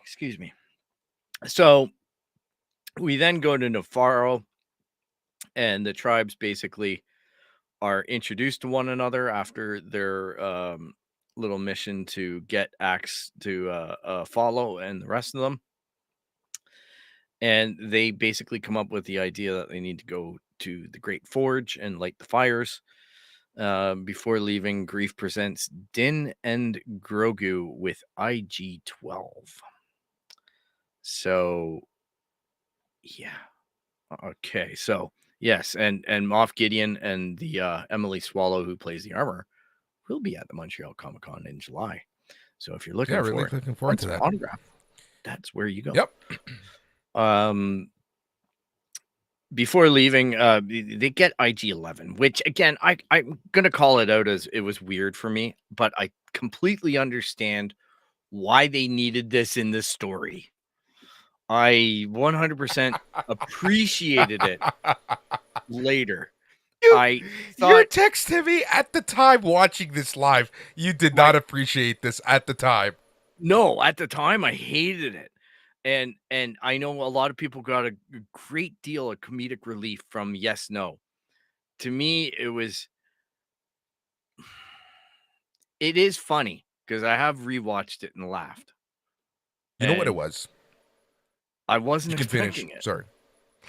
Excuse me. So we then go to Nepharo, and the tribes basically are introduced to one another after their little mission to get Axe to follow and the rest of them. And they basically come up with the idea that they need to go to the Great Forge and light the fires. Before leaving, Grief presents Din and Grogu with IG-12. So, yeah. Okay. So, yes, and Moff Gideon and the Emily Swallow, who plays the armor, will be at the Montreal Comic Con in July. So if you're Yeah, looking really for it, looking forward to some that. autograph, that's where you go. Yep. Before leaving, they get IG-11, which again, I'm gonna call it out as it was weird for me, but I completely understand why they needed this in this story. I 100% appreciated it later. You, I you're thought, texting me at the time watching this live. You did my not appreciate this at the time. no, at the time I hated it. And I know a lot of people got a great deal of comedic relief from Yes No. To me, it is funny because I have rewatched it and laughed. You know what it And was? I You wasn't can finish. expecting it. Sorry.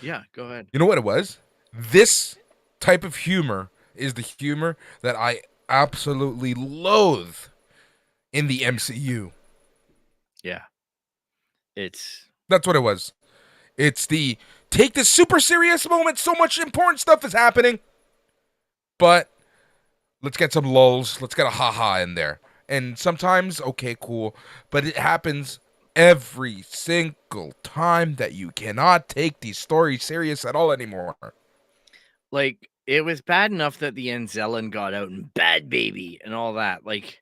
Yeah, go ahead. You know what it was? This type of humor is the humor that I absolutely loathe in the MCU. Yeah. It's That's what it was. It's the take this super serious moment, so much important stuff is happening, but let's get some lulls, let's get a haha in there. And sometimes, okay, cool, but it happens every single time that you cannot take these stories serious at all anymore. like it was bad enough that the Anzellan got out and bad baby and all that. Like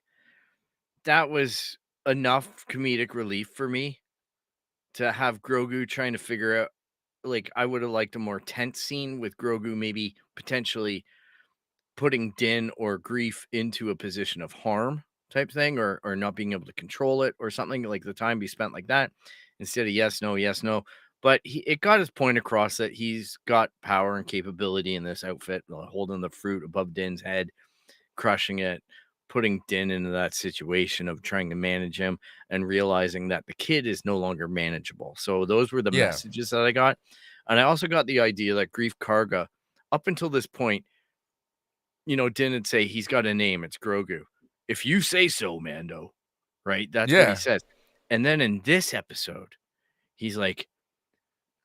that was enough comedic relief for me to have Grogu trying to figure out. Like I would have liked a more tense scene with Grogu maybe potentially putting Din or Grief into a position of harm type thing, or not being able to control it or something, like the time be spent like that instead of yes, no, yes, no. But it got his point across that he's got power and capability in this outfit, holding the fruit above Din's head, crushing it, putting Din into that situation of trying to manage him and realizing that the kid is no longer manageable. So those were the Yeah, messages that I got. And I also got the idea that Grief Karga, up until this point, didn't say he's got a name. It's Grogu. If you say so, Mando, right? That's what he yeah, says. And then in this episode, he's like,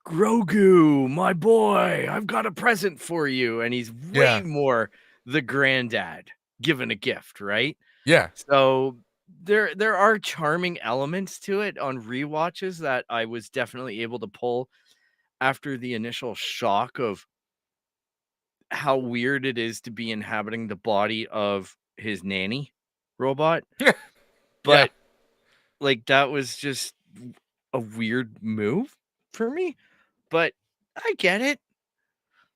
Grogu, my boy, I've got a present for you. And he's way yeah, more the granddad given a gift, right? yeah. So there are charming elements to it on rewatches that I was definitely able to pull after the initial shock of how weird it is to be inhabiting the body of his nanny robot, Yeah, but, like, that was just a weird move for me, but I get it.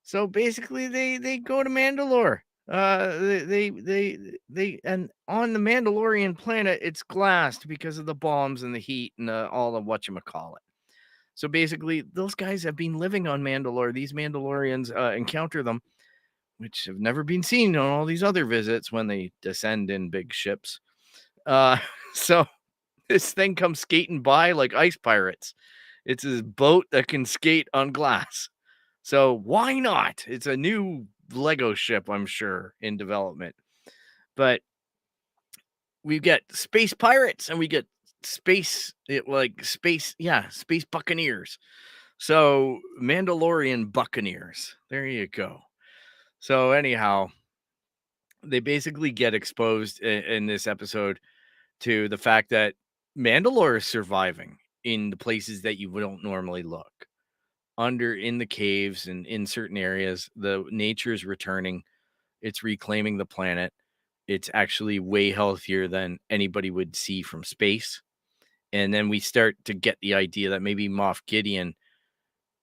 So, basically, they go to Mandalore. They and on the Mandalorian planet, it's glassed because of the bombs and the heat and, all the whatchamacallit. So, basically, those guys have been living on Mandalore. These Mandalorians, encounter them, which have never been seen on all these other visits when they descend in big ships. Uh, so this thing comes skating by like ice pirates. It's his boat that can skate on glass. So why not? It's a new Lego ship, I'm sure, in development. But we get space pirates and we get space buccaneers. So Mandalorian buccaneers. There you go. So anyhow, they basically get exposed in this episode to the fact that Mandalore is surviving in the places that you don't normally look. Under in the caves and in certain areas, the nature is returning. It's reclaiming the planet. It's actually way healthier than anybody would see from space. And then we start to get the idea that maybe Moff Gideon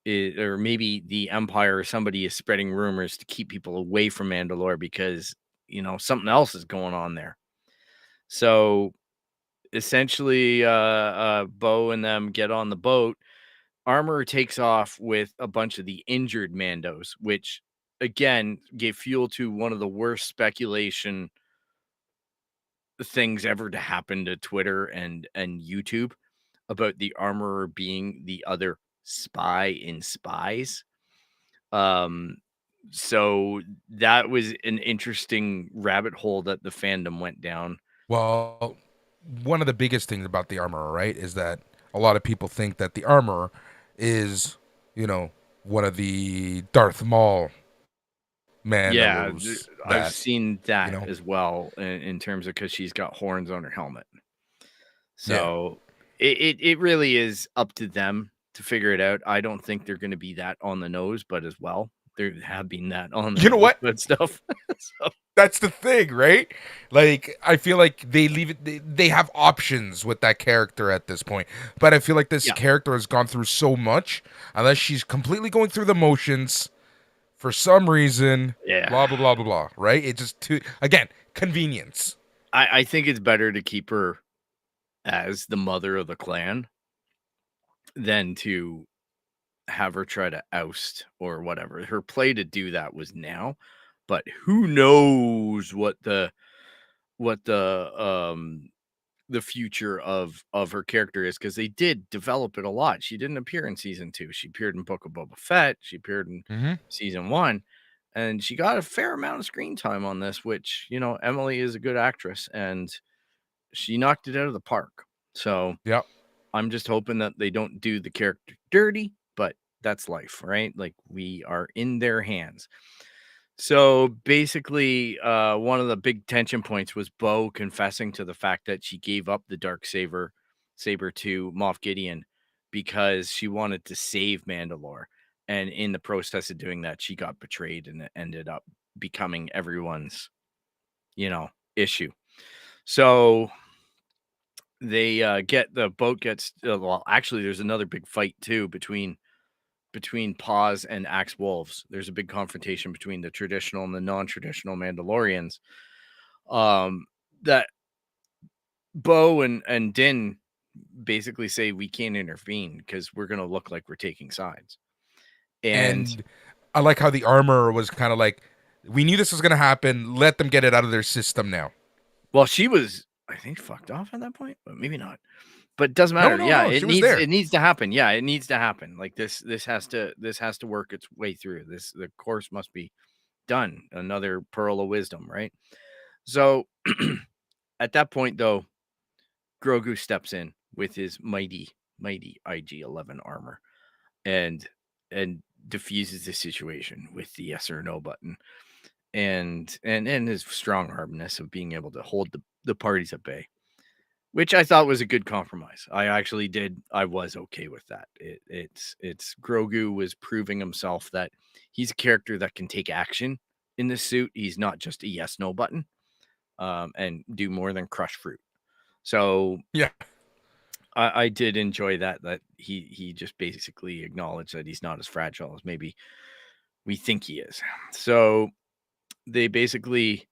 or maybe the Empire or somebody is spreading rumors to keep people away from Mandalore because, something else is going on there. So essentially, Bo and them get on the boat. Armorer takes off with a bunch of the injured Mandos, which again gave fuel to one of the worst speculation things ever to happen to Twitter and YouTube about the Armorer being the other spy in Spies. Um, so that was an interesting rabbit hole that the fandom went down. Well, one of the biggest things about the armorer, right, is that a lot of people think that the armorer is, you know, one of the Darth Maul Yeah, Mandalos I've that, seen you that know, as well in terms of because she's got horns on her helmet. yeah. So it really is up to them to figure it out. I don't think they're going to be that on the nose, but as well. there have been that on You there know with what? good stuff. So That's the thing, right? Like, I feel like they leave it. They have options with that character at this point, but I feel like this yeah, character has gone through so much. Unless she's completely going through the motions for some reason, yeah. blah blah blah blah blah. Right? It just too again convenience. I think it's better to keep her as the mother of the clan than to have her try to oust or whatever. Her play to do that was now, but who knows what the future of her character is, because they did develop it a lot. She didn't appear in season 2. She appeared in Book of Boba Fett. She appeared in Hmm. season 1, and she got a fair amount of screen time on this, which, Emily is a good actress and she knocked it out of the park. So Yep. I'm just hoping that they don't do the character dirty, but that's life, right? Like, we are in their hands. So basically, one of the big tension points was Bo confessing to the fact that she gave up the dark saber to Moff Gideon because she wanted to save Mandalore, and in the process of doing that, she got betrayed, and it ended up becoming everyone's, issue. So they get the boat gets well. Actually, there's another big fight too between Paws and Axe Wolves. There's a big confrontation between the traditional and the non-traditional Mandalorians. That Bo and Din basically say we can't intervene because we're gonna look like we're taking sides. And And I like how the armor was kind of like, we knew this was gonna happen. Let them get it out of their system now. well, she was, I think, fucked off at that point, but maybe not. But it doesn't No, matter. no, Yeah, no. it She was needs there. it needs to happen. Yeah, it needs to happen. Like, this has to work its way through. The course must be done. Another pearl of wisdom, right? So at that point, though, Grogu steps in with his mighty IG-11 armor and and diffuses the situation with the yes or no button, and his strong armness of being able to hold the parties at bay, which I thought was a good compromise. I was okay with that. It's Grogu was proving himself that he's a character that can take action in this suit. He's not just a yes no button, and do more than crush fruit. So Yeah. I did enjoy that he just basically acknowledged that he's not as fragile as maybe we think he is. So they basically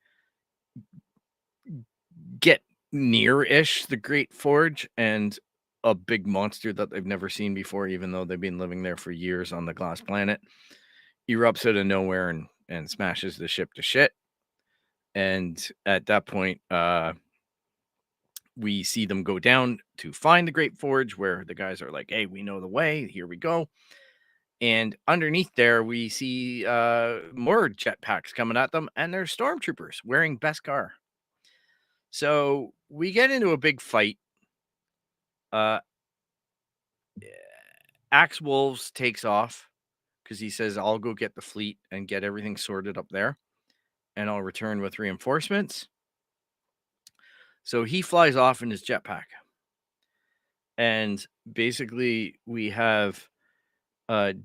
get near-ish the Great Forge, and a big monster that they've never seen before, even though they've been living there for years on the glass planet, erupts out of nowhere and smashes the ship to shit. And at that point, we see them go down to find the Great Forge, where the guys are like, "Hey, we know the way. Here we go." And underneath there, we see more jetpacks coming at them, and they're stormtroopers wearing Beskar. So we get into a big fight. Uh, Axe Wolves takes off because he says, "I'll go get the fleet and get everything sorted up there, and I'll return with reinforcements." So he flies off in his jetpack, and basically we have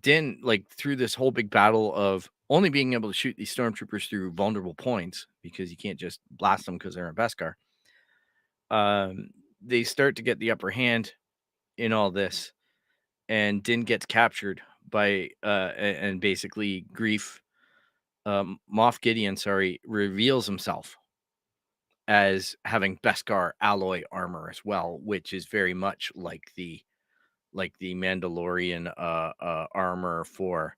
Din, like, through this whole big battle of only being able to shoot these stormtroopers through vulnerable points because you can't just blast them because they're in Beskar. Um, they start to get the upper hand in all this, and Din gets captured by and basically Grief, Moff Gideon, sorry, reveals himself as having Beskar alloy armor as well, which is very much like the Mandalorian armor for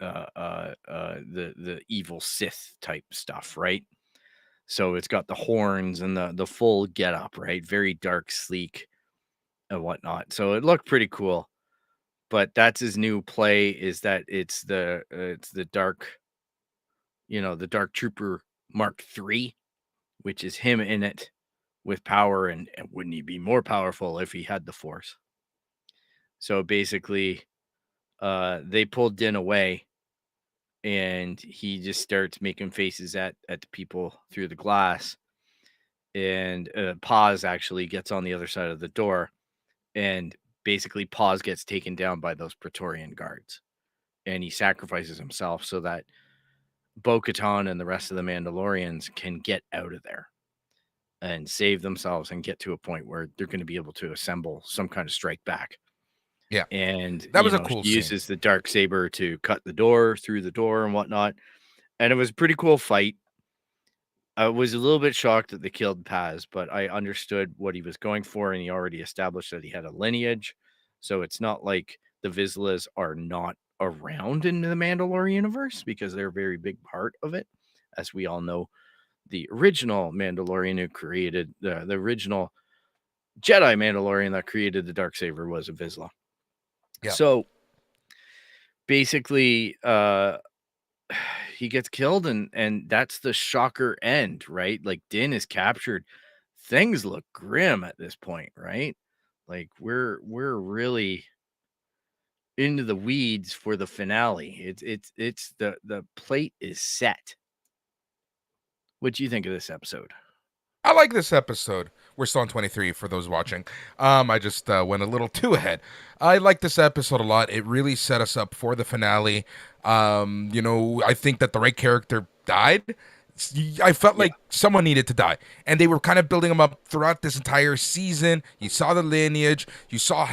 the evil Sith type stuff, right? So it's got the horns and the full get up, right? Very dark, sleek, and whatnot. So it looked pretty cool. But that's his new play, is that it's the dark, the Dark Trooper Mark III, which is him in it with power, and wouldn't he be more powerful if he had the Force? So basically, they pulled Din away, and he just starts making faces at the people through the glass. And Paz actually gets on the other side of the door, and basically Paz gets taken down by those Praetorian guards. and he sacrifices himself so that Bo-Katan and the rest of the Mandalorians can get out of there and save themselves and get to a point where they're going to be able to assemble some kind of strike back. Yeah, And, that was a cool she scene. uses the dark saber to cut the door through the door and whatnot. And it was a pretty cool fight. I was a little bit shocked that they killed Paz, but I understood what he was going for, and he already established that he had a lineage. So it's not like the Vizslas are not around in the Mandalorian universe, because they're a very big part of it. As we all know, the original Mandalorian who created the original Jedi Mandalorian that created the Darksaber was a Vizsla. Yeah. So basically, he gets killed, and that's the shocker end, right? Like, Din is captured. Things look grim at this point, right? Like, we're really into the weeds for the finale. It's the plate is set. What do you think of this episode? I like this episode. We're still on 23 for those watching. I just went a little too ahead. I like this episode a lot. It really set us up for the finale. I think that the right character died. I felt like someone needed to die, and they were kind of building him up throughout this entire season. You saw the lineage. You saw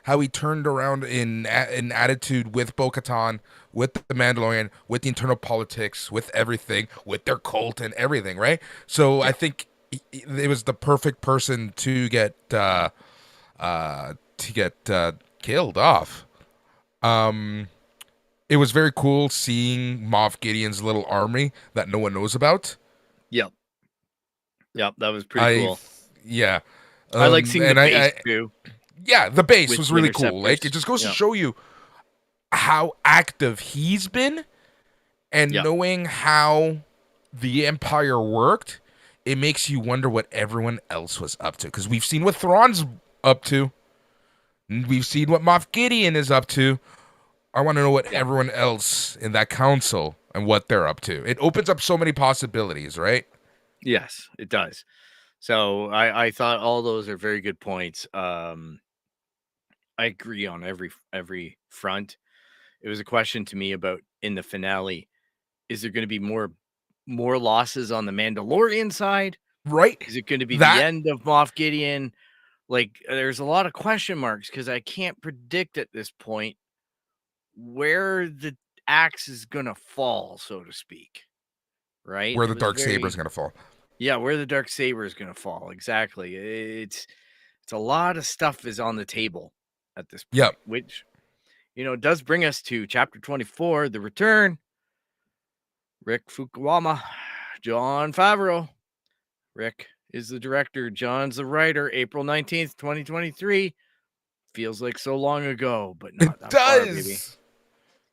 how he turned around in attitude with Bo-Katan, with the Mandalorian, with the internal politics, with everything, with their cult and everything, right? So I think it was the perfect person to get killed off. It was very cool seeing Moff Gideon's little army that no one knows about. Yep. That was pretty cool. Yeah. I like seeing the base too. Yeah, the base was really cool. Interceptors. Like, it just goes to show you how active he's been, and knowing how the Empire worked, it makes you wonder what everyone else was up to. Because we've seen what Thrawn's up to. We've seen what Moff Gideon is up to. I want to know what everyone else in that council and what they're up to. It opens up so many possibilities, right? Yes, it does. So I thought all those are very good points. I agree on every front. It was a question to me about, in the finale, is there going to be more losses on the Mandalorian side? Right. Is it going to be the end of Moff Gideon? Like, there's a lot of question marks, because I can't predict at this point where the axe is going to fall, so to speak. Right? Where the Darksaber is going to fall. Yeah, where the Darksaber is going to fall. Exactly. It's a lot of stuff is on the table at this point. Yep. Which, does bring us to chapter 24, the return. Rick Fukuwama, Jon Favreau. Rick is the director. John's the writer. April 19th, 2023. Feels like so long ago, but not that far, baby.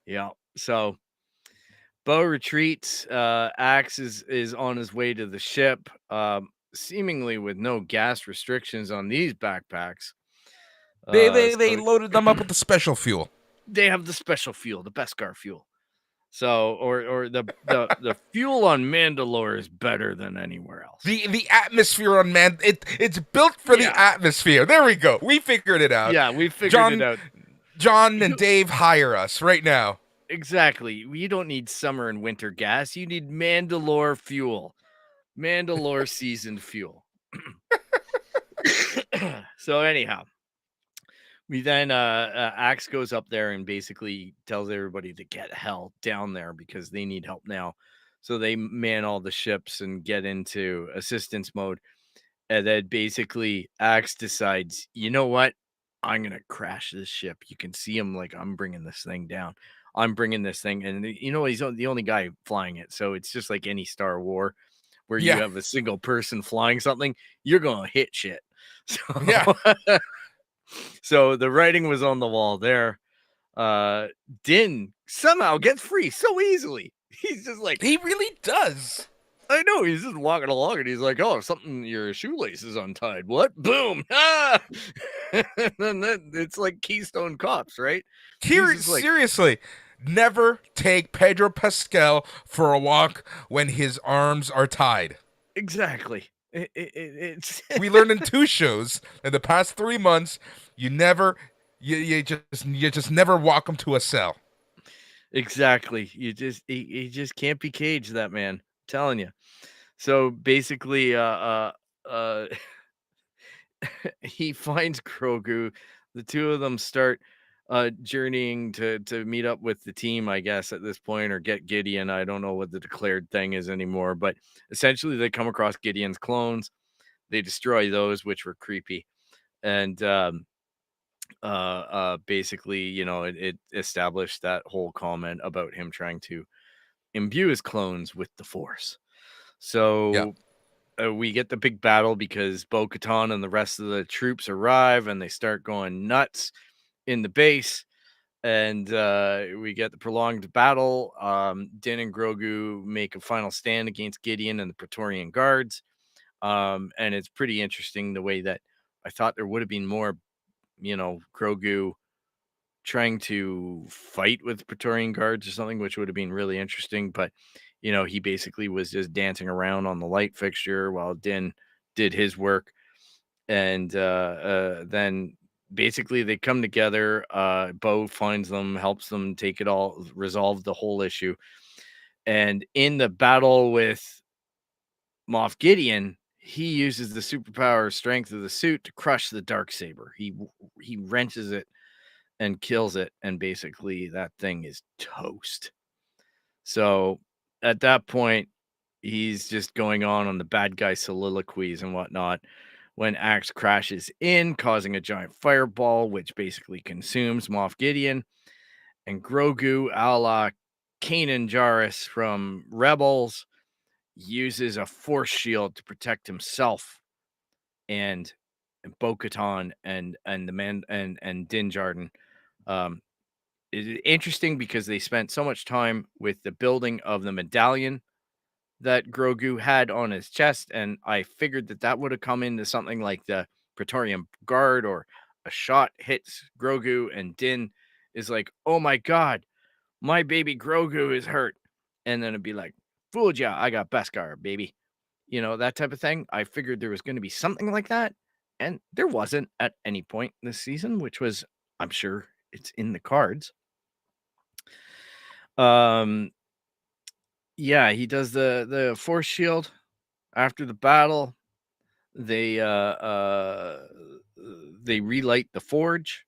Yeah. So Bo retreats. Axe is on his way to the ship, seemingly with no gas restrictions on these backpacks. They loaded them up with the special fuel. They have the special fuel, the Beskar fuel. So, or the fuel on Mandalore is better than anywhere else. The atmosphere on it's built for the atmosphere. There we go. We figured it out. Yeah, we figured it out. John and Dave hire us right now. Exactly. You don't need summer and winter gas. You need Mandalore fuel. Mandalore seasoned fuel. So anyhow, we then Axe goes up there and basically tells everybody to get hell down there, because they need help now. So they man all the ships and get into assistance mode. And then basically Axe decides, you know what? I'm going to crash this ship. You can see him like, I'm bringing this thing down. I'm bringing this thing. And he's the only guy flying it. So it's just like any Star War where you have a single person flying something, you're going to hit shit. So, so the writing was on the wall there. Din somehow gets free so easily. He's just like, he really does. I know, he's just walking along and he's like, oh, your shoelace is untied. What? Boom. Ah! And then it's like Keystone Cops, right? Seriously, never take Pedro Pascal for a walk when his arms are tied. Exactly. It's we learned in 2 shows in the past 3 months, you just never walk them to a cell. Exactly. He just can't be caged, that man. I'm telling you. So basically, uh, he finds Grogu. The two of them start journeying to meet up with the team, I guess, at this point, or get Gideon. I don't know what the declared thing is anymore, but essentially they come across Gideon's clones. They destroy those, which were creepy. And basically, it established that whole comment about him trying to imbue his clones with the Force. Yeah. So we get the big battle because Bo-Katan and the rest of the troops arrive and they start going nuts in the base. And we get the prolonged battle. Din and Grogu make a final stand against Gideon and the Praetorian Guards. And it's pretty interesting the way that I thought there would have been more, Grogu trying to fight with Praetorian Guards or something, which would have been really interesting. But, he basically was just dancing around on the light fixture while Din did his work. And then basically they come together. Bo finds them, helps them take it all, resolve the whole issue. And in the battle with Moff Gideon, he uses the superpower strength of the suit to crush the dark saber. He wrenches it and kills it, and basically that thing is toast. So at that point, he's just going on the bad guy soliloquies and whatnot when Axe crashes in, causing a giant fireball, which basically consumes Moff Gideon. And Grogu, a la Kanan Jarrus from Rebels, uses a force shield to protect himself and Bo-Katan and the man and Din Djarin. Um, it's interesting because they spent so much time with the building of the medallion that Grogu had on his chest, and I figured that that would have come into something like the Praetorian Guard, or a shot hits Grogu, and Din is like, "Oh my god, my baby Grogu is hurt," and then it'd be like, "Fooled ya, I got Beskar, baby," that type of thing. I figured there was going to be something like that, and there wasn't at any point this season, which was, I'm sure, it's in the cards. Um, yeah, he does the force shield after the battle. They they relight the forge.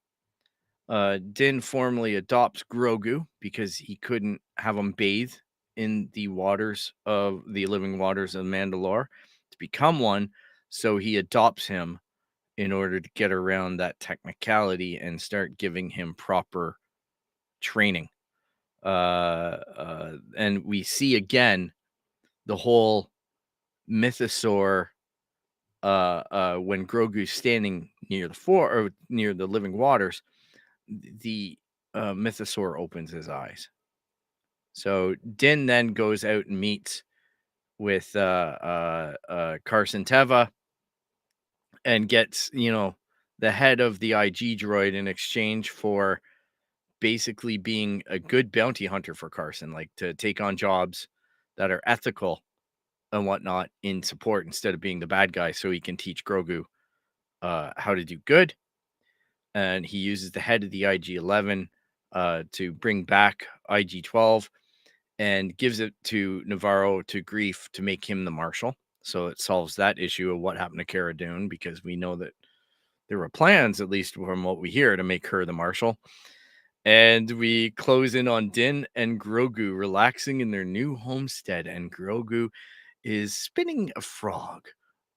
Din formally adopts Grogu because he couldn't have him bathe in the waters of the living waters of Mandalore to become one. So he adopts him in order to get around that technicality and start giving him proper training. And we see again the whole mythosaur when Grogu's standing near the floor or near the living waters, the mythosaur opens his eyes. So Din then goes out and meets with Carson Teva and gets, the head of the IG droid in exchange for basically being a good bounty hunter for Carson, like to take on jobs that are ethical and whatnot in support instead of being the bad guy, so he can teach Grogu how to do good. And he uses the head of the IG-11 to bring back IG-12 and gives it to Navarro to Grief to make him the marshal. So it solves that issue of what happened to Cara Dune, because we know that there were plans, at least from what we hear, to make her the marshal. And we close in on Din and Grogu relaxing in their new homestead, and Grogu is spinning a frog,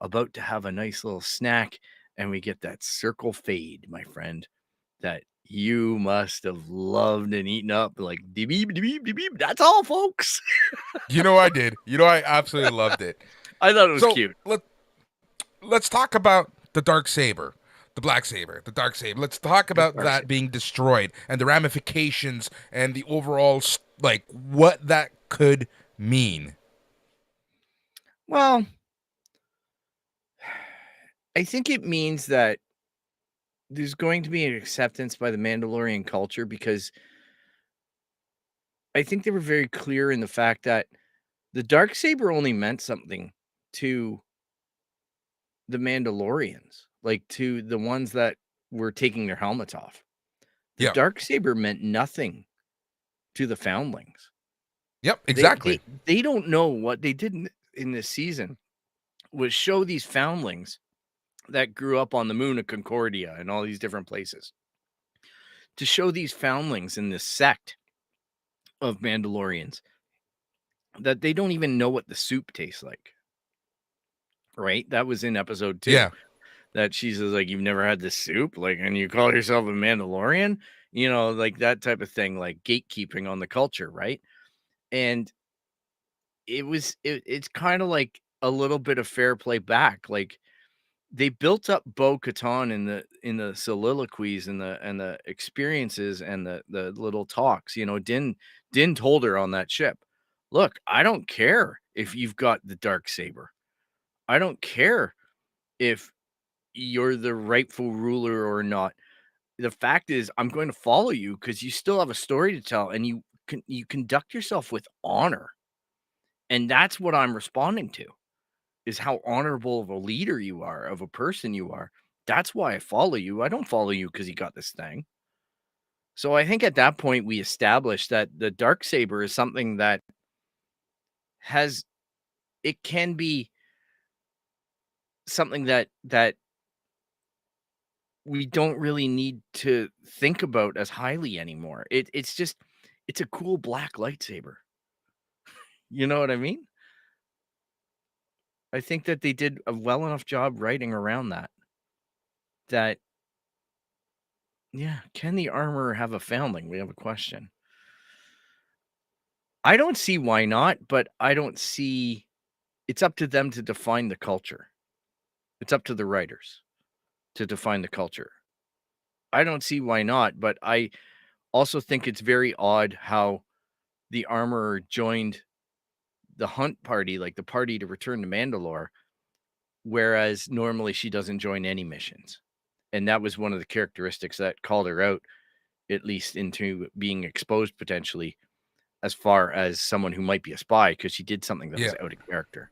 about to have a nice little snack, and we get that circle fade, my friend, that you must have loved and eaten up like "Dee beep, dee beep, dee beep." That's all, folks. I did. I absolutely loved it. I thought it was So cute. let's talk about the dark saber, the black saber, the dark saber. Let's talk about that being destroyed and the ramifications and the overall like what that could mean. Well, I think it means that there's going to be an acceptance by the Mandalorian culture, because I think they were very clear in the fact that the dark saber only meant something to the Mandalorians, like to the ones that were taking their helmets off. The Yeah. dark saber meant nothing to the foundlings. Yep, They exactly. they don't know what they did in this season was show these foundlings that grew up on the moon of Concordia and all these different places. To show these foundlings in this sect of Mandalorians that they don't even know what the soup tastes like. Right? That was in episode 2. Yeah. That she says, like, "You've never had this soup? Like, and you call yourself a Mandalorian?" You know, like that type of thing, like gatekeeping on the culture, right? And it's kind of like a little bit of fair play back. Like they built up Bo-Katan in the soliloquies and the experiences and the little talks. You know, Din told her on that ship, "Look, I don't care if you've got the dark saber. I don't care if you're the rightful ruler or not. The fact is, I'm going to follow you because you still have a story to tell, and you conduct yourself with honor." And that's what I'm responding to, is how honorable of a leader you are, of a person you are. That's why I follow you. I don't follow you because you got this thing. So I think at that point we established that the dark saber is something that has it can be something that we don't really need to think about as highly anymore. It's just it's a cool black lightsaber. You know what I mean? I think that they did a well enough job writing around that. That yeah, can the armorer have a foundling? We have a question. I don't see why not, but I don't see it's up to them to define the culture. It's up to the writers to define the culture. I don't see why not, but I also think it's very odd how the armorer joined the hunt party, like the party to return to Mandalore, whereas normally she doesn't join any missions. And that was one of the characteristics that called her out, at least into being exposed potentially as far as someone who might be a spy because she did something that Yeah. was out of character.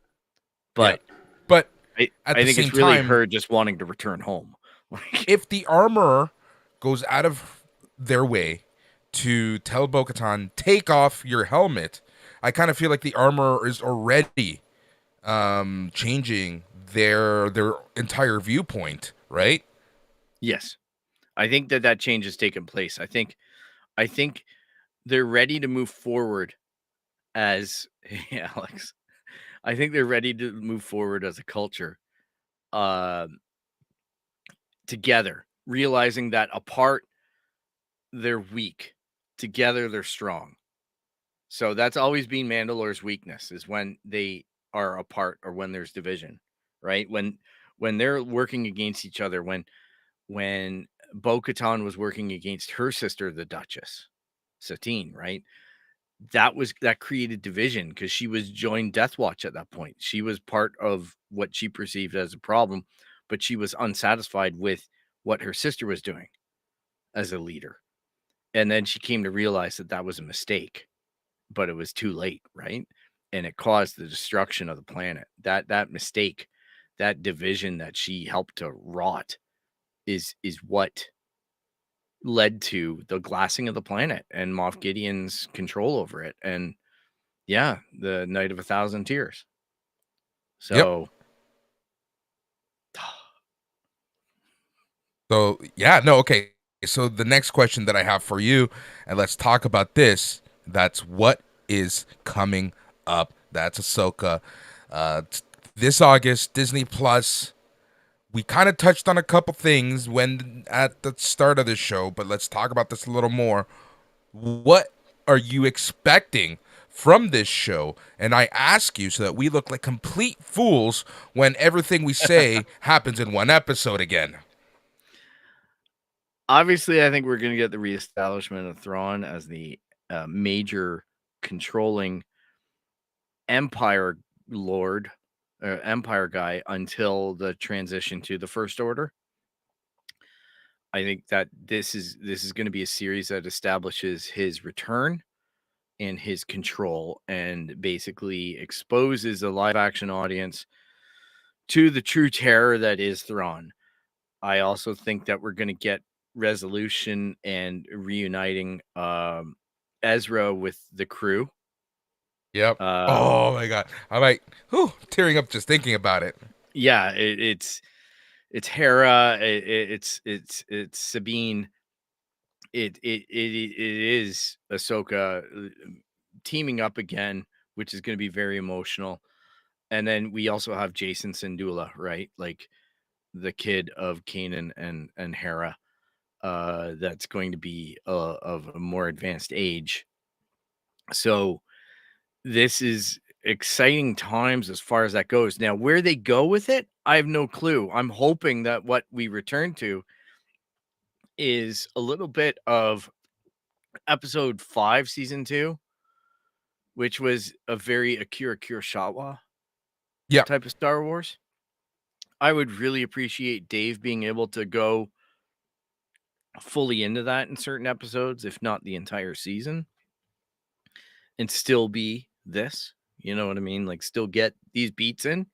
Yeah. But But at I the think same it's really time, her just wanting to return home. Like, if the armorer goes out of their way to tell Bo-Katan, take off your helmet, I kind of feel like the armorer is already changing their entire viewpoint, right? yes, I think that that change has taken place. I think they're ready to move forward as hey, Alex. I think they're ready to move forward as a culture, um, together, realizing that apart they're weak, together they're strong. So that's always been Mandalore's weakness is when they are apart or when there's division, right? When they're working against each other, when Bo-Katan was working against her sister, the Duchess, Satine, right? That created division because she was joined Death Watch at that point. She was part of what she perceived as a problem, but she was unsatisfied with what her sister was doing as a leader. And then she came to realize that that was a mistake, but it was too late, right? And it caused the destruction of the planet. That mistake, that division that she helped to rot is what led to the glassing of the planet and Moff Gideon's control over it. And yeah, the Night of a Thousand Tears. Yep. So So yeah, no, okay. So the next question that I have for you, and let's talk about this. That's what is coming up. That's Ahsoka. This August, Disney Plus. We kind of touched on a couple things when at the start of the show, but let's talk about this a little more. What are you expecting from this show? And I ask you so that we look like complete fools when everything we say happens in one episode again. obviously, I think we're going to get the reestablishment of Thrawn as the major controlling Empire Lord, Empire guy until the transition to the First Order. I think that this is going to be a series that establishes his return and his control and basically exposes a live action audience to the true terror that is Thrawn. I also think that we're going to get resolution and reuniting Ezra with the crew. Yep. Uh, Oh my god. I'm like, tearing up just thinking about it. yeah, it's Hera, it's Sabine, it is Ahsoka teaming up again, which is going to be very emotional. And then we also have Jason Sindula, right? Like the kid of Kanan and Hera, that's going to be of a more advanced age. So this is exciting times as far as that goes. Now, where they go with it, I have no clue. I'm hoping that what we return to is a little bit of episode 5, season 2, which was a very Akira Kurosawa Yeah. type of Star Wars. I would really appreciate Dave being able to go fully into that in certain episodes, if not the entire season, and still be this. You know what I mean? Like, still get these beats in,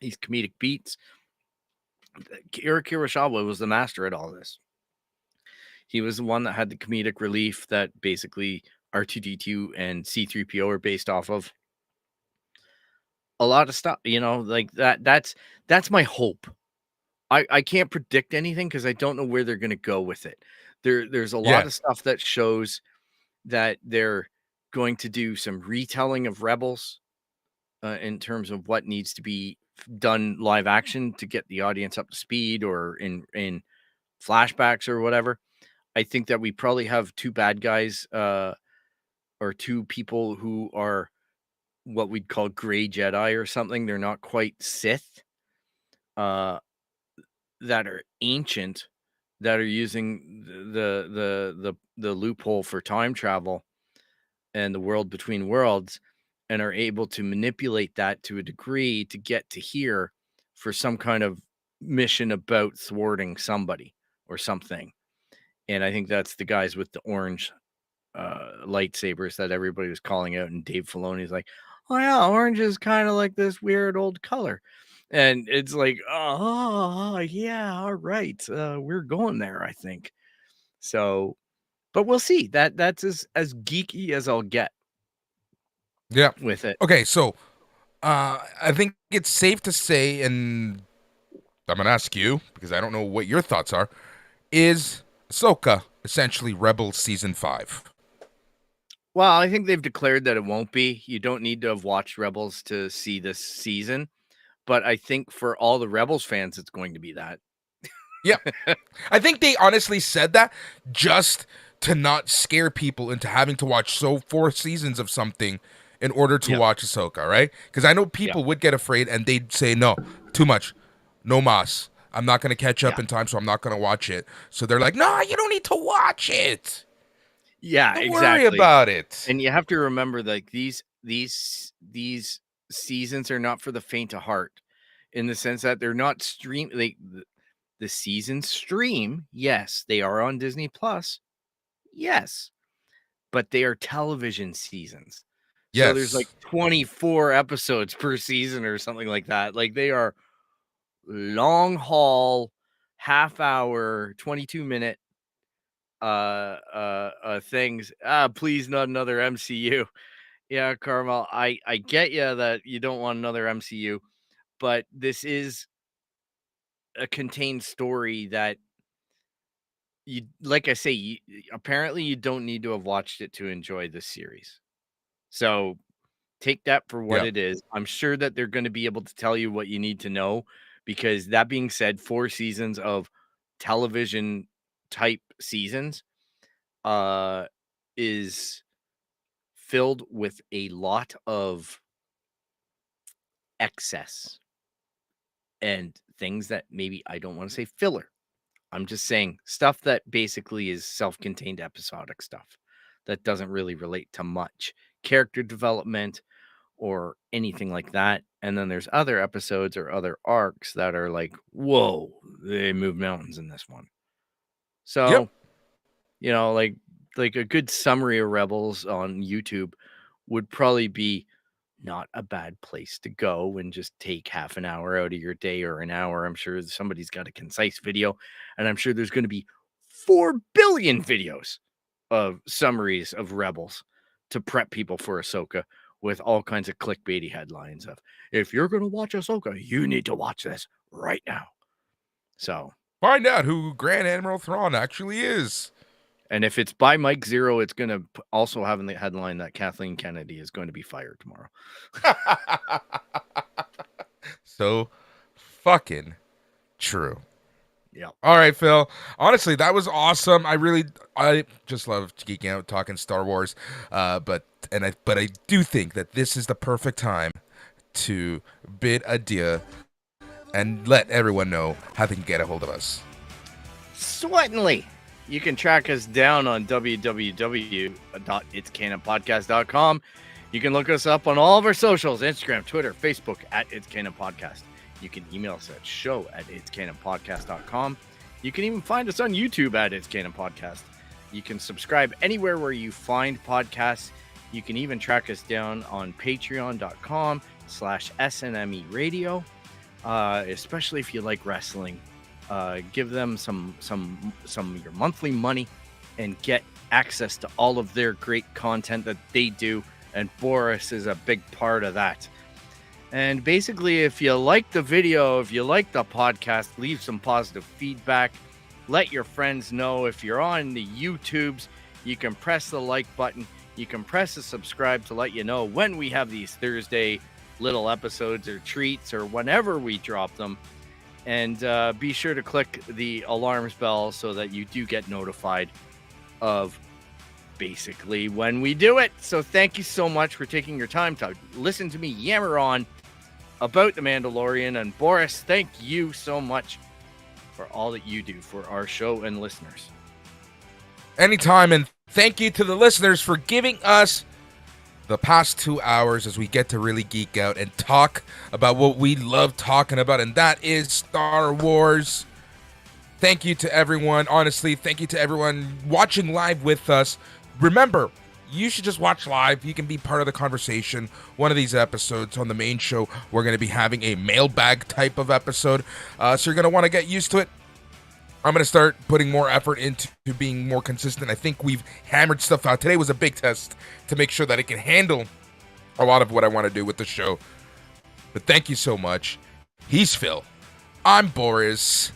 these comedic beats. Akira Kurosawa was the master at all this. He was the one that had the comedic relief that basically R2D2 and C3PO are based off of. A lot of stuff, like that. That's my hope. I can't predict anything because I don't know where they're going to go with it. There's a lot Yeah. of stuff that shows that they're going to do some retelling of Rebels in terms of what needs to be done live action to get the audience up to speed, or in flashbacks or whatever. I think that we probably have two bad guys, or two people who are what we'd call gray Jedi or something. They're not quite Sith, uh, that are ancient, that are using the loophole for time travel and the world between worlds, and are able to manipulate that to a degree to get to here for some kind of mission about thwarting somebody or something. And I think that's the guys with the orange lightsabers that everybody was calling out, and Dave Filoni's like, "Oh yeah, orange is kind of like this weird old color," and it's like, "Oh yeah, all right, we're going there, I think." So, but we'll see. That's as geeky as I'll get Yeah. with it. Okay, so I think it's safe to say, and I'm gonna ask you because I don't know what your thoughts are. Is Ahsoka essentially Rebels season 5? Well, I think they've declared that it won't be. You don't need to have watched Rebels to see this season, but I think for all the Rebels fans, it's going to be that. Yeah. I think they honestly said that just to not scare people into having to watch 4 seasons of something in order to Yeah, watch Ahsoka, right? Because I know yeah, people would get afraid and they'd say, no, too much, no mas. I'm not going to catch up yeah. in time, so I'm not going to watch it. So they're like, no, you don't need to watch it. Yeah, Don't worry exactly. about it. And you have to remember, like, these seasons are not for the faint of heart, in the sense that they're not the seasons stream. Yes, they are on Disney Plus. Yes, but they are television seasons. So there's like Yes. 24 episodes per season or something like that. Like, they are long haul, half hour, 22-minute things. Please, not another MCU. Yeah, Carmel, I get you that you don't want another MCU, but this is a contained story that you, like I say, apparently you don't need to have watched it to enjoy this series. So take that for what Yeah. it is. I'm sure that they're going to be able to tell you what you need to know, because that being said, 4 seasons of television type seasons uh is filled with a lot of excess and things that maybe I don't want to say filler. I'm just saying stuff that basically is self-contained episodic stuff that doesn't really relate to much character development or anything like that. And then there's other episodes or other arcs that are like, whoa, they move mountains in this one. Yep. So, like a good summary of Rebels on YouTube would probably be not a bad place to go and just take half an hour out of your day, or an hour. I'm sure somebody's got a concise video, and I'm sure there's going to be 4 billion videos summaries of Rebels to prep people for Ahsoka with all kinds of clickbaity headlines of, if you're going to watch Ahsoka, you need to watch this right now. So Find out who Grand Admiral Thrawn actually is. And if it's by Mike Zero, it's going to also have in the headline that Kathleen Kennedy is going to be fired tomorrow. So fucking true. Yeah. All right, Phil. Honestly, that was awesome. I just love geeking out, talking Star Wars. But I do think that this is the perfect time to bid adieu and let everyone know how they can get a hold of us. Certainly. You can track us down on www.itscanonpodcast.com. You can look us up on all of our socials, Instagram, Twitter, Facebook, at It's Canon Podcast. You can email us at show@itscanonpodcast.com. You can even find us on YouTube at It's Canon Podcast. You can subscribe anywhere where you find podcasts. You can even track us down on patreon.com/SNME Radio, especially if you like wrestling. Give them some of your monthly money and get access to all of their great content that they do, and Boris is a big part of that. And basically, if you like the video, if you like the podcast, leave some positive feedback. Let your friends know. If you're on the YouTubes, you can press the like button. You can press the subscribe to let you know when we have these Thursday little episodes or treats or whenever we drop them. And be sure to click the alarms bell so that you do get notified of basically when we do it. So thank you so much for taking your time to listen to me yammer on about The Mandalorian. And Boris, thank you so much for all that you do for our show and listeners. Anytime, and thank you to the listeners for giving us the past 2 hours as we get to really geek out and talk about what we love talking about, and that is Star Wars. Thank you to everyone. Honestly, thank you to everyone watching live with us. Remember, you should just watch live. You can be part of the conversation. One of these episodes on the main show, we're going to be having a mailbag type of episode, so you're going to want to get used to it. I'm going to start putting more effort into being more consistent. I think we've hammered stuff out. Today was a big test to make sure that it can handle a lot of what I want to do with the show. But thank you so much. He's Phil. I'm Boris.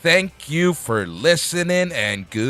Thank you for listening, and goodbye.